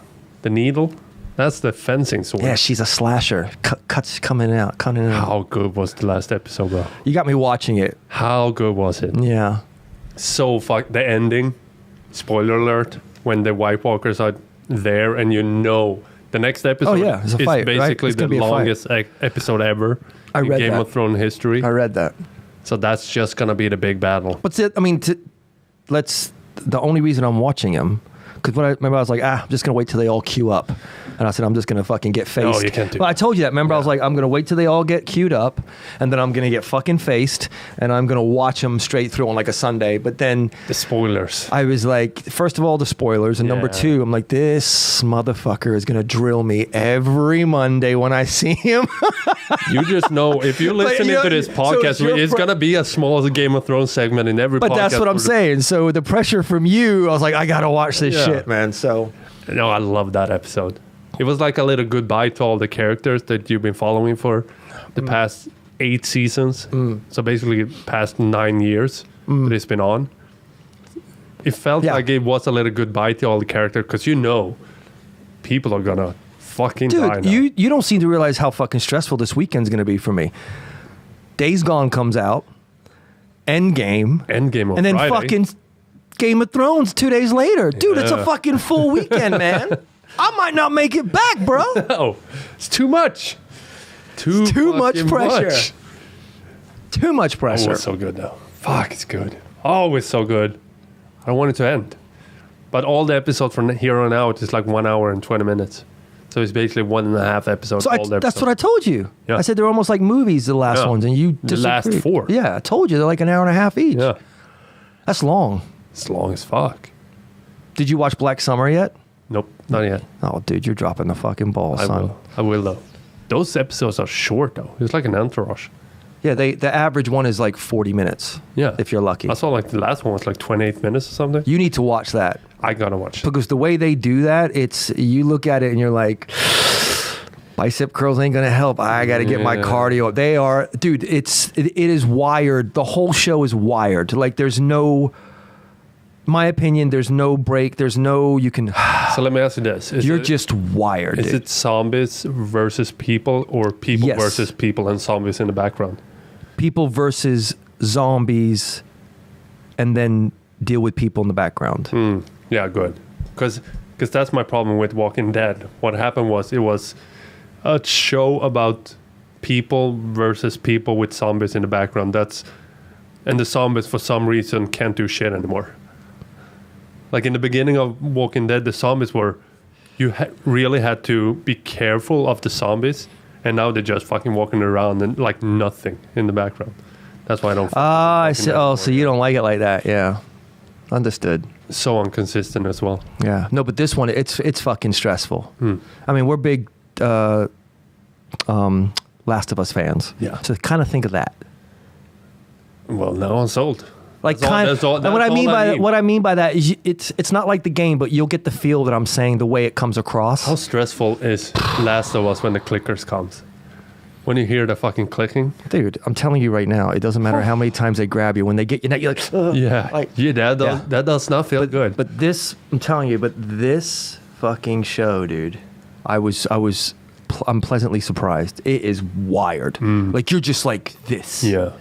The needle, that's the fencing sword. Yeah, she's a slasher. Cuts coming out. How good was the last episode, bro? You got me watching it. How good was it? Yeah. So the ending, spoiler alert, when the White Walkers are there and you know the next episode it's a fight, basically right? the longest episode ever in Game of Thrones history. I read that. So that's just going to be the big battle. What's it? I mean, the only reason I'm watching him, because I was like, I'm just going to wait till they all queue up. And I said, I'm just going to fucking get faced. No, you can't do Well, I told you that. Remember, I was like, I'm going to wait till they all get queued up, and then I'm going to get fucking faced, and I'm going to watch them straight through on like a Sunday. But then the spoilers. I was like, first of all, the spoilers, and number two, I'm like, this motherfucker is going to drill me every Monday when I see him. You just know, if you're listening to this podcast, it's going to be a small Game of Thrones segment in every podcast. But that's what I'm saying. So the pressure from you, I was like, I got to watch this shit, man. So. No, I love that episode. It was like a little goodbye to all the characters that you've been following for the past 8 seasons. So basically past 9 years that it's been on. It felt like it was a little goodbye to all the characters because people are going to fucking die now. You don't seem to realize how fucking stressful this weekend's going to be for me. Days Gone comes out. Endgame on and then Friday. Fucking Game of Thrones 2 days later. Dude, it's a fucking full weekend, man. I might not make it back, bro. No, it's too much. Too much pressure. Too much pressure. Oh, it's so good though. Fuck, it's good. Oh, it's so good. I don't want it to end. But all the episodes from here on out is like 1 hour and 20 minutes. So it's basically 1.5 episodes. So that's what I told you. Yeah. I said they're almost like movies, the last ones, and you disagreed. The last 4. Yeah, I told you they're like an hour and a half each. Yeah. That's long. It's long as fuck. Did you watch Black Summer yet? Nope, not yet. Oh, dude, you're dropping the fucking ball, son. I will though. Those episodes are short though. It's like an Entourage. Yeah, the average one is like 40 minutes. Yeah, if you're lucky. I saw like the last one was like 28 minutes or something. You need to watch that. I gotta watch it because the way they do that, you look at it and you're like, bicep curls ain't gonna help. I gotta get my cardio. They are, dude. It is wired. The whole show is wired. Like there's no. My opinion, there's no break. There's no, you can. So let me ask you this. You're just wired. Is it zombies versus people or people versus people and zombies in the background? People versus zombies and then deal with people in the background. Yeah, good. Because that's my problem with Walking Dead. What happened was it was a show about people versus people with zombies in the background. And the zombies for some reason can't do shit anymore. Like in the beginning of Walking Dead, the zombies were, you really had to be careful of the zombies, and now they're just fucking walking around and like nothing in the background. That's why I don't. I see. Oh, so you don't like it like that? Yeah, understood. So inconsistent as well. Yeah, no, but this one, it's fucking stressful. I mean, we're big Last of Us fans. Yeah. So kind of think of that. Well, now I'm sold. Like what I mean by that is it's not like the game, but you'll get the feel that I'm saying the way it comes across. How stressful is Last of Us when the clickers comes? When you hear the fucking clicking? Dude, I'm telling you right now, it doesn't matter how many times they grab you. When they get you, you're like, that does not feel good. But this, I'm telling you, this fucking show, dude, I'm pleasantly surprised. It is wired. Like you're just like this. Yeah.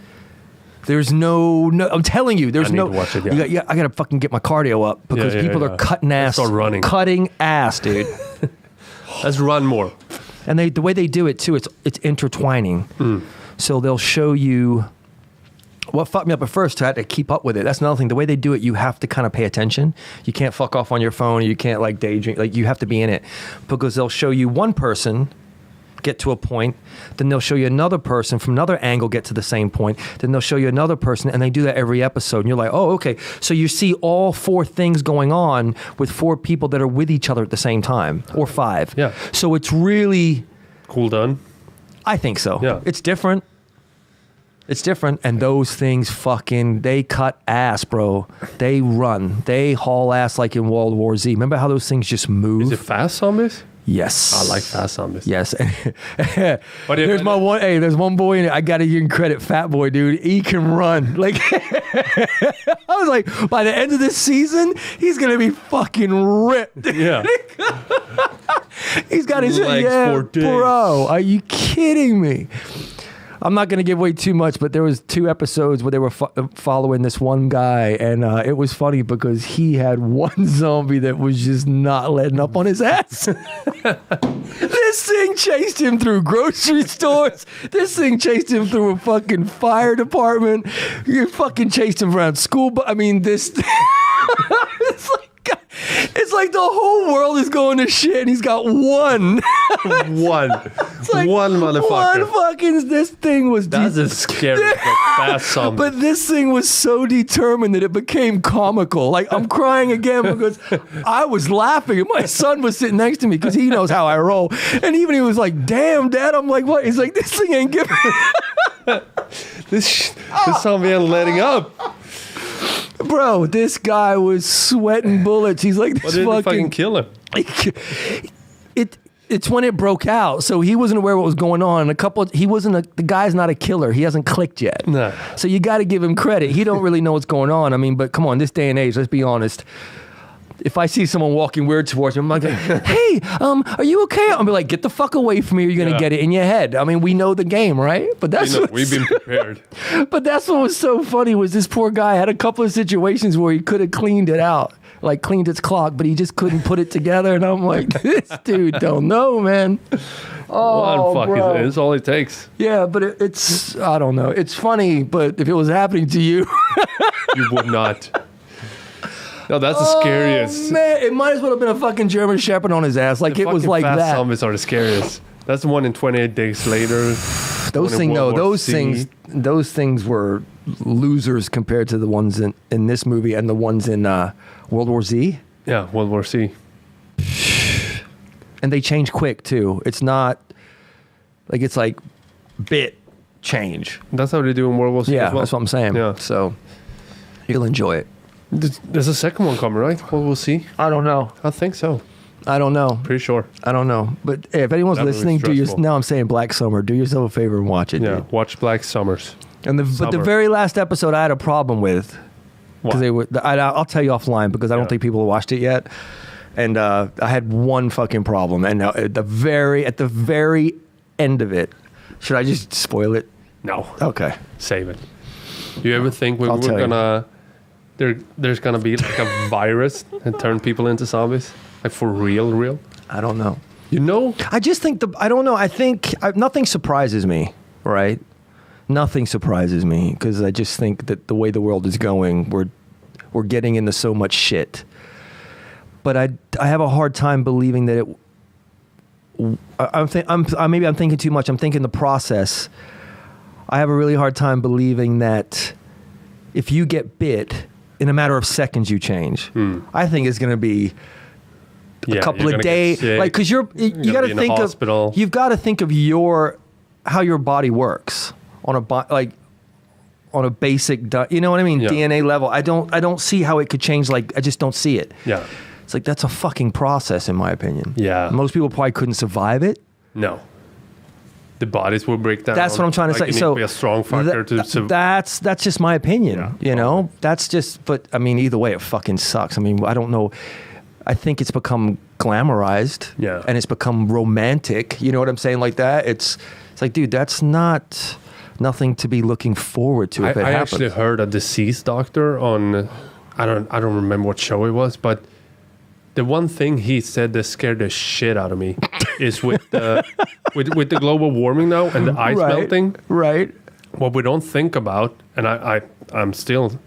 There's no. I'm telling you, there's no. I need to watch it, I gotta fucking get my cardio up because people are cutting ass. Start running. Cutting ass, dude. Let's run more. And the way they do it too, it's intertwining. So they'll show you. What fucked me up at first, I had to keep up with it. That's another thing. The way they do it, you have to kind of pay attention. You can't fuck off on your phone. You can't like daydream. Like you have to be in it because they'll show you one person get to a point, then they'll show you another person from another angle get to the same point, then they'll show you another person, and they do that every episode. And you're like, oh, okay. So you see all 4 things going on with 4 people that are with each other at the same time, or 5. Yeah. So it's really cool done. I think so. Yeah. It's different. It's different. And those things they cut ass, bro. They run. They haul ass like in World War Z. Remember how those things just move? Is it fast zombies? Yes. I like fast zombies. Yes. But there's one boy in it. I got to give him credit. Fat boy, dude. He can run. Like, I was like, by the end of this season, he's going to be fucking ripped. Yeah. He's got his legs for days. Bro, are you kidding me? I'm not going to give away too much, but there was 2 episodes where they were following this one guy, and it was funny because he had one zombie that was just not letting up on his ass. This thing chased him through grocery stores. This thing chased him through a fucking fire department. You fucking chased him around school. But I mean, this. It's like the whole world is going to shit, and he's got one. One. Like one motherfucker. One fucking. This thing was. That's a scary fast zombie. But this thing was so determined that it became comical. Like, I'm crying again because I was laughing, and my son was sitting next to me because he knows how I roll. And even he was like, "Damn, Dad." I'm like, "What?" He's like, "This thing ain't giving." This zombie ain't letting up. Bro, this guy was sweating bullets. He's like, Why didn't fucking kill him? It's when it broke out, so he wasn't aware what was going on. The guy's not a killer. He hasn't clicked yet. No. So you got to give him credit. He don't really know what's going on. I mean, but come on, this day and age, let's be honest. If I see someone walking weird towards me, I'm like, "Hey, are you okay?" I'll be like, "Get the fuck away from me! You're gonna get it in your head." I mean, we know the game, right? But we've been prepared. But that's what was so funny was this poor guy had a couple of situations where he could have cleaned it out, like cleaned its clock, but he just couldn't put it together. And I'm like, this dude don't know, man. Oh, one fuck bro. is all it takes. Yeah, but it's I don't know. It's funny, but if it was happening to you, You would not. No, that's the scariest. Man, it might as well have been a fucking German Shepherd on his ass. Like, it was like fast that. zombies are the scariest. That's the one in 28 Days Later. Those things were losers compared to the ones in this movie and the ones in World War Z. Yeah, World War Z. And they change quick too. It's not like it's like bit change. That's how they do in World War Z. Yeah, as well. that's what I'm saying. Yeah. So you'll enjoy it. There's a second one coming, right? World War Z. I don't know. I think so. I don't know. Pretty sure. I don't know. But if anyone's That listening, movie's now I'm saying Black Summer. Do yourself a favor and watch it. Yeah, Dude. watch Black Summers. But the very last episode, I had a problem with because they were. I'll tell you offline because I don't think people have watched it yet. And I had one fucking problem. And at the very end of it, should I just spoil it? No. Okay. Save it. Do you ever think we're gonna? There's gonna be like a virus and turn people into zombies, like for real? I don't know. You know? I just think I don't know. I think nothing surprises me, right? Nothing surprises me because I just think that the way the world is going, we're getting into so much shit. But I have a hard time believing that maybe I'm thinking too much. I'm thinking the process. I have a really hard time believing that if you get bit, in a matter of seconds you change. I think it's going to be a couple of days, like because you got to think of you've got to think of how your body works on a basic, you know what I mean, DNA level. I don't see how it could change. Like I just don't see it. Yeah, it's like that's a fucking process in my opinion. Yeah, most people probably couldn't survive it. No. The bodies will break down. That's what I'm trying to say. So be a strong factor that's just my opinion. You know, that's just. But I mean, either way, it fucking sucks. I mean, I don't know. I think it's become glamorized. Yeah. And it's become romantic. You know what I'm saying? Like that. It's like, dude, that's nothing to be looking forward to. If it happens. Actually heard a deceased doctor on. I don't remember what show it was, but the one thing he said that scared the shit out of me is with the with the global warming now and the ice melting. Right. What we don't think about, and I'm still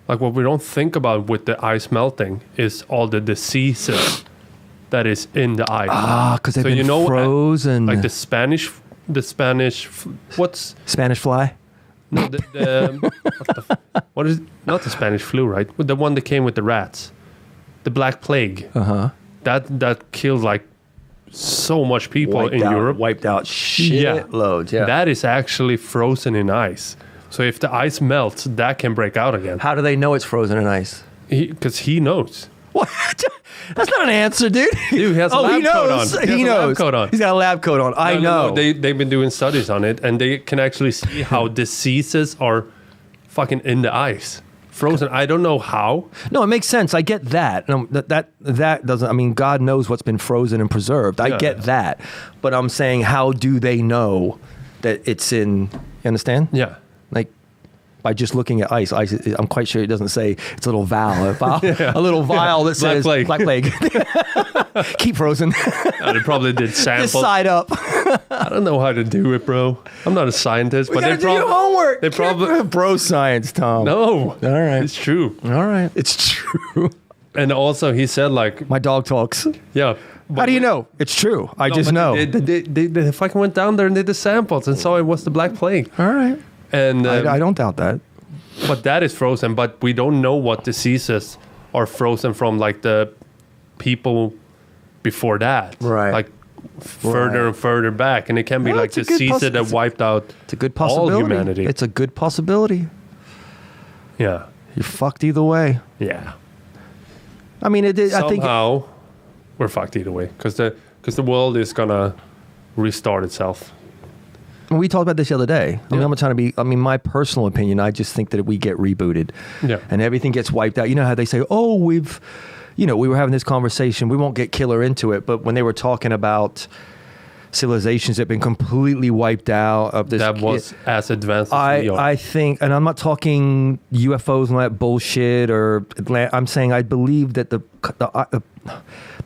like what we don't think about with the ice melting is all the diseases that is in the ice. Because they've been frozen. Like the Spanish. What's Spanish fly? No, what is not the Spanish flu, right? The one that came with the rats. The Black Plague. Uh-huh. That killed like so much people in Europe. Wiped out shitloads. Yeah. That is actually frozen in ice. So if the ice melts, that can break out again. How do they know it's frozen in ice? Because he knows. What? That's not an answer, dude. Dude, he has a lab coat on. He knows. Lab coat on. He's got a lab coat on. I know. No, they've been doing studies on it, and they can actually see how diseases are fucking in the ice. Frozen. I don't know how. No, it makes sense. I get that. No, that doesn't. I mean, God knows what's been frozen and preserved. I get that, but I'm saying, how do they know that it's in? You understand? Yeah. Like by just looking at ice. I'm quite sure it doesn't say it's a little a little vial that says Black Plague. Keep frozen. They probably did samples. Just side up. I don't know how to do it, bro. I'm not a scientist, but they probably do your homework. They probably bro science, Tom. No. All right. It's true. All right. It's true. And also, he said like my dog talks. Yeah. How do you know? It's true. I just know. They fucking went down there and did the samples and saw it was the Black Plague. All right. And I don't doubt that. But that is frozen. But we don't know what diseases are frozen from, like the people before that. Right. Like further and further back. And it can be like diseases that wiped out it's a good possibility. all humanity. It's a good possibility. Yeah. You're fucked either way. Yeah. I mean, I think somehow we're fucked either way. Because the world is going to restart itself. We talked about this the other day. I mean, I'm not trying to be. I mean, my personal opinion, I just think that we get rebooted, and everything gets wiped out. You know how they say, "Oh, we were having this conversation. We won't get killer into it." But when they were talking about civilizations that have been completely wiped out of this, that was as advanced as we are. I think, and I'm not talking UFOs and that bullshit. I'm saying I believe that the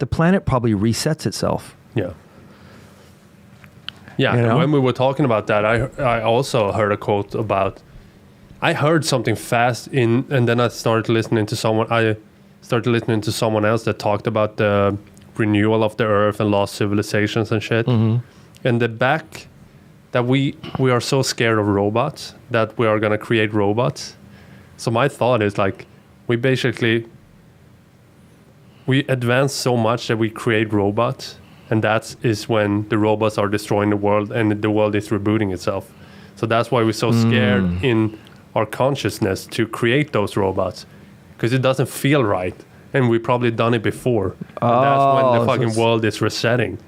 planet probably resets itself. Yeah. Yeah, you know? When we were talking about that, I also heard a quote about, I heard something fast and then I started listening to someone else that talked about the renewal of the earth and lost civilizations and shit. Mm-hmm. And that we are so scared of robots that we are going to create robots. So my thought is like, we advance so much that we create robots. And that is when the robots are destroying the world and the world is rebooting itself. So that's why we're so scared in our consciousness to create those robots. Because it doesn't feel right. And we've probably done it before. And that's when the fucking world is resetting.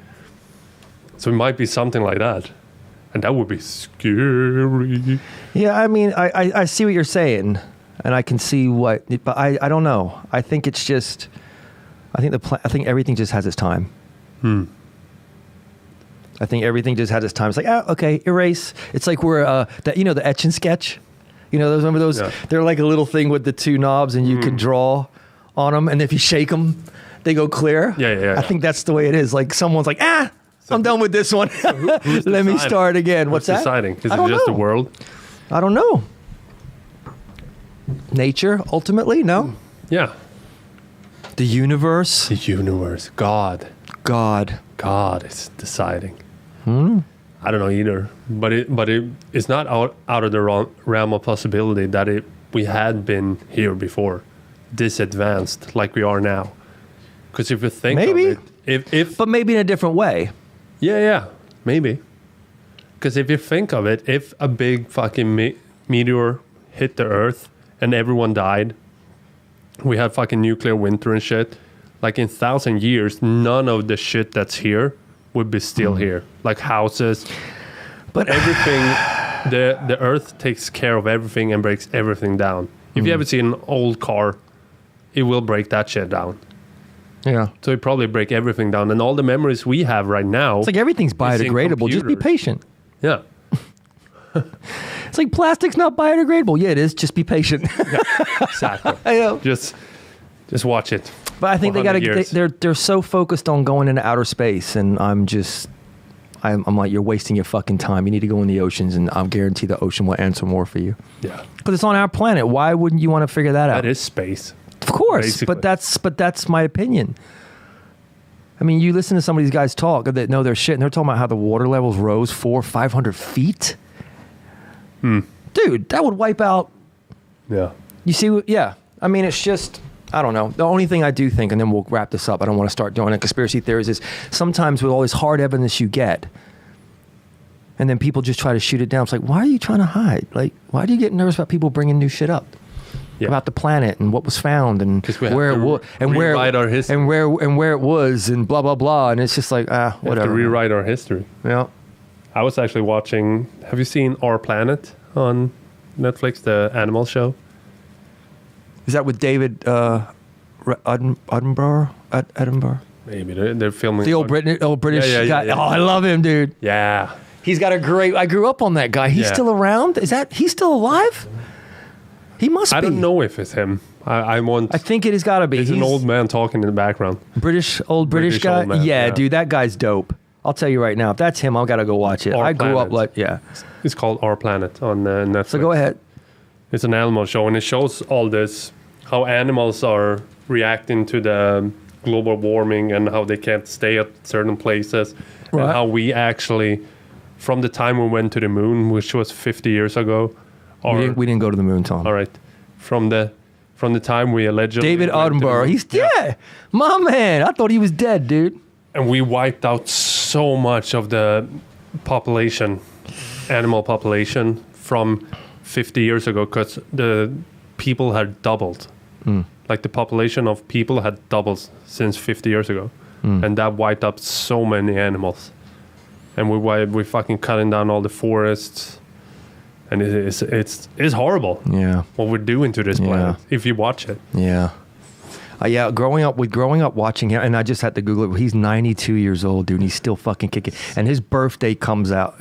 So it might be something like that. And that would be scary. Yeah, I mean, I see what you're saying. And I can see what... But I don't know. I think it's just... I think everything just has its time. I think everything just had its time. It's like, okay, erase. It's like we're the etch and sketch. You know, remember those? Yeah. They're like a little thing with the two knobs, and you can draw on them. And if you shake them, they go clear. Yeah. I think that's the way it is. Like someone's like, I'm done with this one. Let me start again. What's that? Deciding? Is it just the world? I don't know. Nature, ultimately, no. Yeah. The universe. The universe. God is deciding. I don't know either, but it's not out of the realm of possibility that we had been here before, this advanced like we are now. Because if you think maybe, of it, but maybe in a different way. Yeah, maybe. Because if you think of it, if a big fucking meteor hit the Earth and everyone died, we had fucking nuclear winter and shit. Like in 1,000 years, none of the shit that's here would be still here. Like houses, but everything. The Earth takes care of everything and breaks everything down. If you ever see an old car, it will break that shit down. Yeah. So it probably break everything down, and all the memories we have right now. It's like everything's biodegradable. Just be patient. Yeah. It's like plastic's not biodegradable. Yeah, it is. Just be patient. Yeah, exactly. I know. Just watch it. But I think they're so focused on going into outer space, and I'm like, you're wasting your fucking time. You need to go in the oceans, and I'll guarantee the ocean will answer more for you. Yeah. Because it's on our planet. Why wouldn't you want to figure that out? That is space. Of course, basically. but that's my opinion. I mean, you listen to some of these guys talk that know their shit, and they're talking about how the water levels rose 400-500 feet. Dude, that would wipe out. Yeah. You see? Yeah. I mean, it's just. I don't know. The only thing I do think, and then we'll wrap this up, I don't want to start doing conspiracy theories, is sometimes with all this hard evidence you get, and then people just try to shoot it down. It's like, why are you trying to hide? Like, why do you get nervous about people bringing new shit up? Yeah. About the planet and what was found and where it was and where our history. and where it was and blah blah blah, and it's just like whatever. We have to rewrite our history. Yeah. I was actually watching. Have you seen Our Planet on Netflix, the animal show? Is that with David Attenborough? Edinburgh? Maybe they're filming the old British guy. Yeah. Oh, I love him, dude. Yeah. He's got a great. I grew up on that guy. He's still around. He's still alive? He must be. I don't know if it's him. I think it has got to be. He's an old man talking in the background. British guy. Old man, yeah, dude, that guy's dope. I'll tell you right now. If that's him, I've got to go watch it. I grew up like It's called Our Planet on Netflix. So go ahead. It's an animal show, and it shows all this how animals are reacting to the global warming and how they can't stay at certain places, and how we actually, from the time we went to the moon, which was 50 years ago. We didn't go to the moon, Tom. All right. From the time we allegedly David Attenborough. He's my man. I thought he was dead, dude. And we wiped out so much of the animal population from 50 years ago because the people had doubled. Like the population of people had doubled since 50 years ago. And that wiped out so many animals. And we fucking cutting down all the forests. And it's horrible. Yeah. What we're doing to this planet if you watch it. Yeah. Growing up watching him, and I just had to Google it. He's 92 years old, dude. And he's still fucking kicking. And his birthday comes out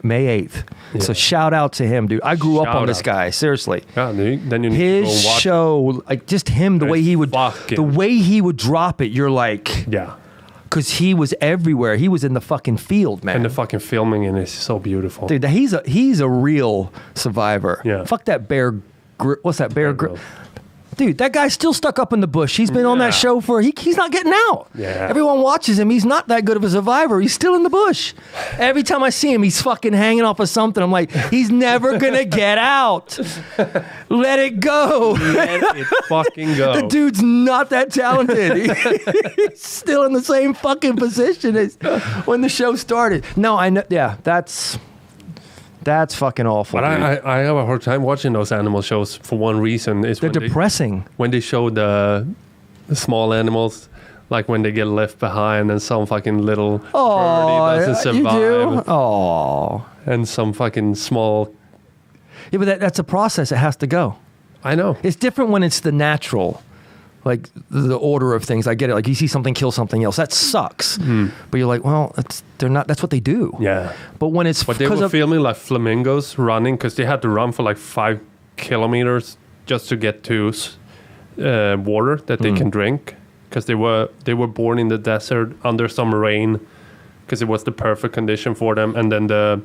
May 8th. Yeah. So shout out to him, dude. I grew up on this guy, seriously. Yeah, then you need his to go watch show, like just him, the way he would drop it. You're like, yeah. Because he was everywhere. He was in the fucking field, man. And the fucking filming in it is so beautiful. Dude, he's a real survivor. Yeah. Fuck that Bear. What's that Bear Grylls? Dude, that guy's still stuck up in the bush. He's been on that show he's not getting out. Yeah. Everyone watches him. He's not that good of a survivor. He's still in the bush. Every time I see him, he's fucking hanging off of something. I'm like, he's never gonna get out. Let it go. Let it fucking go. The dude's not that talented. He's still in the same fucking position as when the show started. No, I know. Yeah, that's fucking awful. But I have a hard time watching those animal shows for one reason. They're depressing. When they show the small animals, like when they get left behind and some fucking little birdie doesn't survive. You do? Oh. And some fucking small... Yeah, but that's a process. It has to go. I know. It's different when it's the natural, like the order of things. I get it. Like you see something kill something else. That sucks. But you're like, well, that's what they do. Yeah. But when it's they were filming like flamingos running because they had to run for like 5 kilometers just to get to water that they can drink because they were born in the desert under some rain because it was the perfect condition for them, and then the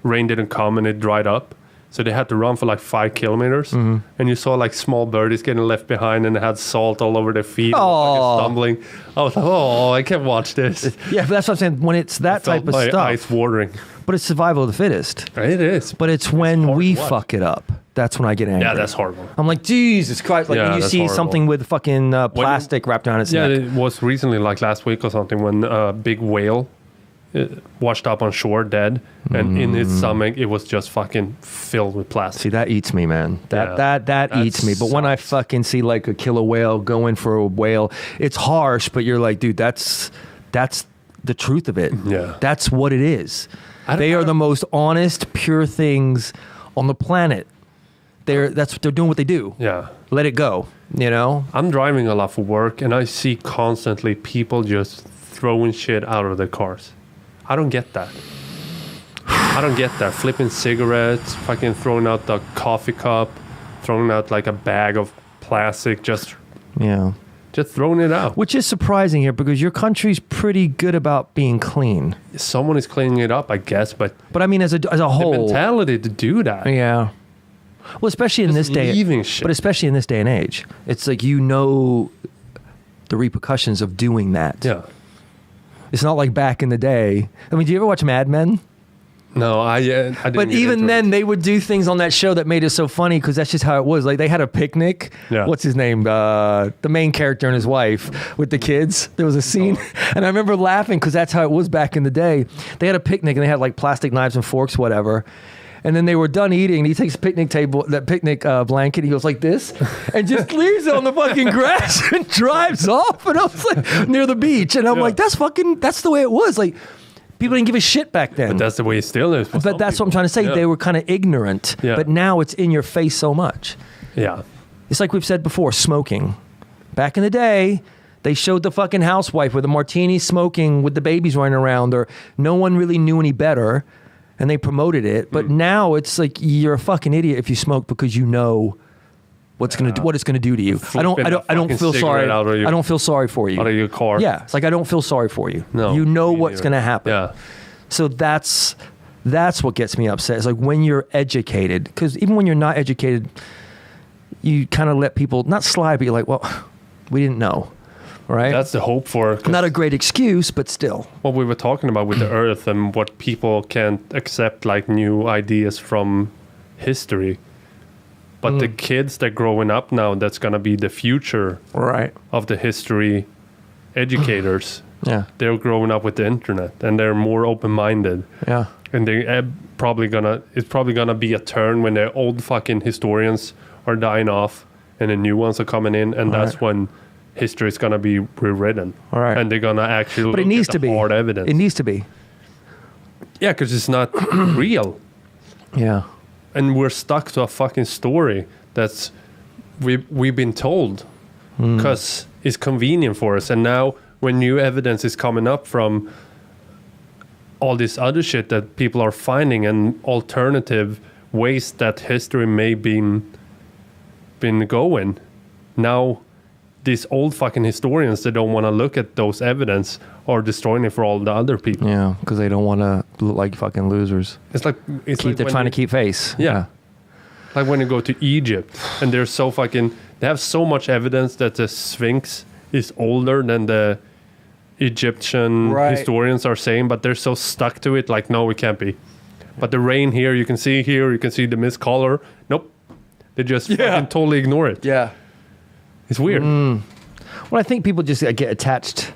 rain didn't come and it dried up. So they had to run for like 5 kilometers, and you saw like small birdies getting left behind, and they had salt all over their feet, stumbling. I was like, I can't watch this. Yeah, but that's what I'm saying. When it's that type of stuff, eyes watering. But it's survival of the fittest. It is. But it's when we fuck it up. That's when I get angry. Yeah, that's horrible. I'm like, Jesus Christ! Like when you see something with fucking plastic wrapped around its neck. Yeah, it was recently, like last week or something, when a big whale washed up on shore dead, and in his stomach it was just fucking filled with plastic. See, that eats me, man. That eats me. But when I fucking see like a killer whale going for a whale, it's harsh, but you're like, dude, that's the truth of it. Yeah. That's what it is. They are the most honest, pure things on the planet. They're doing what they do. Yeah. Let it go, you know? I'm driving a lot for work, and I see constantly people just throwing shit out of their cars. I don't get that. Flipping cigarettes, fucking throwing out the coffee cup, throwing out like a bag of plastic, just throwing it out. Which is surprising here because your country's pretty good about being clean. Someone is cleaning it up, I guess, but I mean, as a whole, the mentality to do that. Yeah. Well, especially in this day, but especially in this day and age, it's like the repercussions of doing that. Yeah. It's not like back in the day. I mean, do you ever watch Mad Men? No, I didn't. But get even into then, it. they would do things on that show that made it so funny because that's just how it was. Like they had a picnic. Yeah. What's his name? The main character and his wife with the kids. There was a scene, and I remember laughing because that's how it was back in the day. They had a picnic and they had like plastic knives and forks, whatever. And then they were done eating. And he takes a picnic table, that picnic blanket. He goes like this, and just leaves it on the fucking grass and drives off. And I was like near the beach, and I'm like, that's the way it was. Like. People didn't give a shit back then. But that's the way it still is. But that's what I'm trying to say. Yeah. They were kind of ignorant. Yeah. But now it's in your face so much. Yeah. It's like we've said before, smoking. Back in the day, they showed the fucking housewife with a martini smoking with the babies running around, or no one really knew any better, and they promoted it. But now it's like you're a fucking idiot if you smoke because you know what it's gonna do to you. I don't feel sorry. I don't feel sorry for you. Out of your car. Yeah, it's like I don't feel sorry for you. No, you know me what's neither. gonna happen. Yeah. So that's what gets me upset. It's like when you're educated, because even when you're not educated, you kind of let people not slide, but you're like, well, we didn't know, right? That's the hope for. Not a great excuse, but still. What we were talking about with the Earth and what people can't accept, like new ideas from history. But the kids that growing up now, that's gonna be the future Right. of the history educators. Yeah. They're growing up with the internet and they're more open-minded. Yeah. And they it's probably gonna be a turn when the old fucking historians are dying off and the new ones are coming in, and that's when history is gonna be rewritten. All right. And they're gonna actually But it look needs at to the be hard evidence. It needs to be. Yeah, because it's not real. Yeah. And we're stuck to a fucking story that's we've been told because it's convenient for us. And now when new evidence is coming up from all this other shit that people are finding and alternative ways that history may been going, now these old fucking historians that don't want to look at those evidence are destroying it for all the other people. Yeah, because they don't want to look like fucking losers. It's like They're when trying to you- keep face. Yeah. Like when you go to Egypt and they're so fucking, they have so much evidence that the Sphinx is older than the Egyptian Right. historians are saying, but they're so stuck to it. Like, no, it can't be. But the rain here, you can see the mist color. Nope. They just fucking totally ignore it. Yeah. It's weird. Well, I think people just get attached.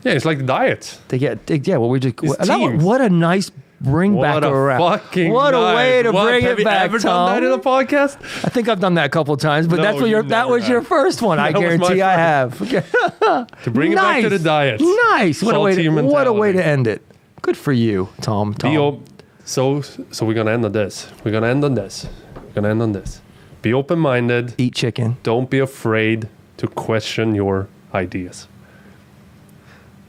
Yeah, it's like diet. What a nice bring back What a around. fucking What a nice. way to What, bring have it back, you ever Tom. done that in a podcast? I think I've done that a couple of times, but No, that's what you that never was your have. first one. I That was my guarantee I have. To bring it back to the diet. Nice. What a way Salty to mentality. end it. Good for you, Tom. So we're gonna end on this. We're gonna end on this. Be open-minded. Eat chicken. Don't be afraid to question your ideas.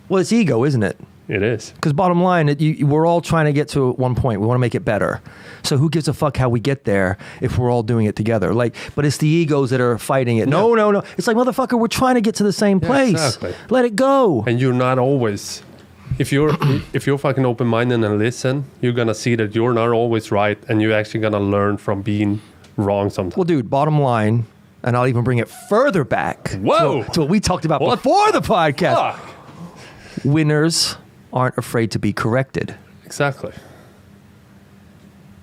Well, it's ego, isn't it? It is. Because bottom line, we're all trying to get to one point. We want to make it better. So who gives a fuck how we get there if we're all doing it together? But it's the egos that are fighting it. No. It's like, motherfucker, we're trying to get to the same place. exactly. Let it go. And you're not always. If you're fucking open-minded and listen, you're gonna see that you're not always right, and you're actually gonna learn from being wrong sometimes. Well, dude, bottom line, and I'll even bring it further back Whoa. to what we talked about What before the podcast. Fuck. Winners aren't afraid to be corrected Exactly.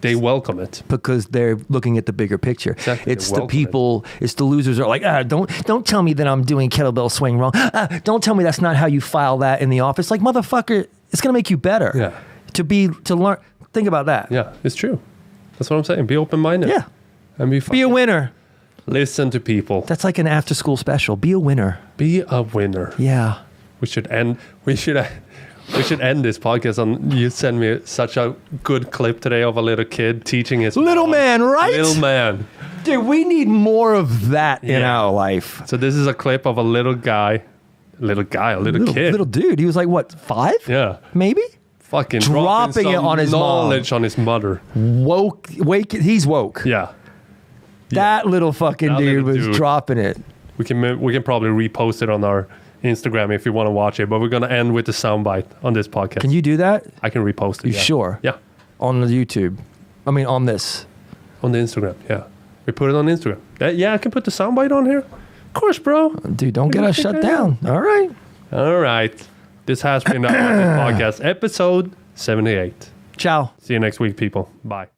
They welcome it. because they're looking at the bigger picture. Exactly, It's they the welcome it. people, it's the losers are like, don't tell me that I'm doing kettlebell swing wrong. Don't tell me that's not how you file that in the office. Like, motherfucker, it's going to make you better. Yeah. To learn. Think about that. Yeah, it's true. That's what I'm saying. Be open-minded. Yeah. And Be a winner. listen to people. That's like an after school special. Be a winner. Be a winner. Yeah. We should end this podcast on. You sent me such a good clip today of a little kid teaching his Little mom. man, right? Little man. Dude, we need more of that in Yeah. our life. So this is a clip of a little kid. Little dude. He was like, what, 5? Yeah. Maybe? Fucking Dropping it some on his mom. knowledge on his mother. He's woke. Yeah. That little fucking That dude little was dude. dropping it. We can probably repost it on our Instagram if you want to watch it. But we're gonna end with the soundbite on this podcast. Can you do that? I can repost it. You yeah. sure? Yeah. On the YouTube. I mean, on this. On the Instagram. Yeah. We put it on Instagram. I can put the soundbite on here. Of course, bro. Dude, don't get Yeah, us check shut that down. All right. All right. This has been the Podcast episode 78. Ciao. See you next week, people. Bye.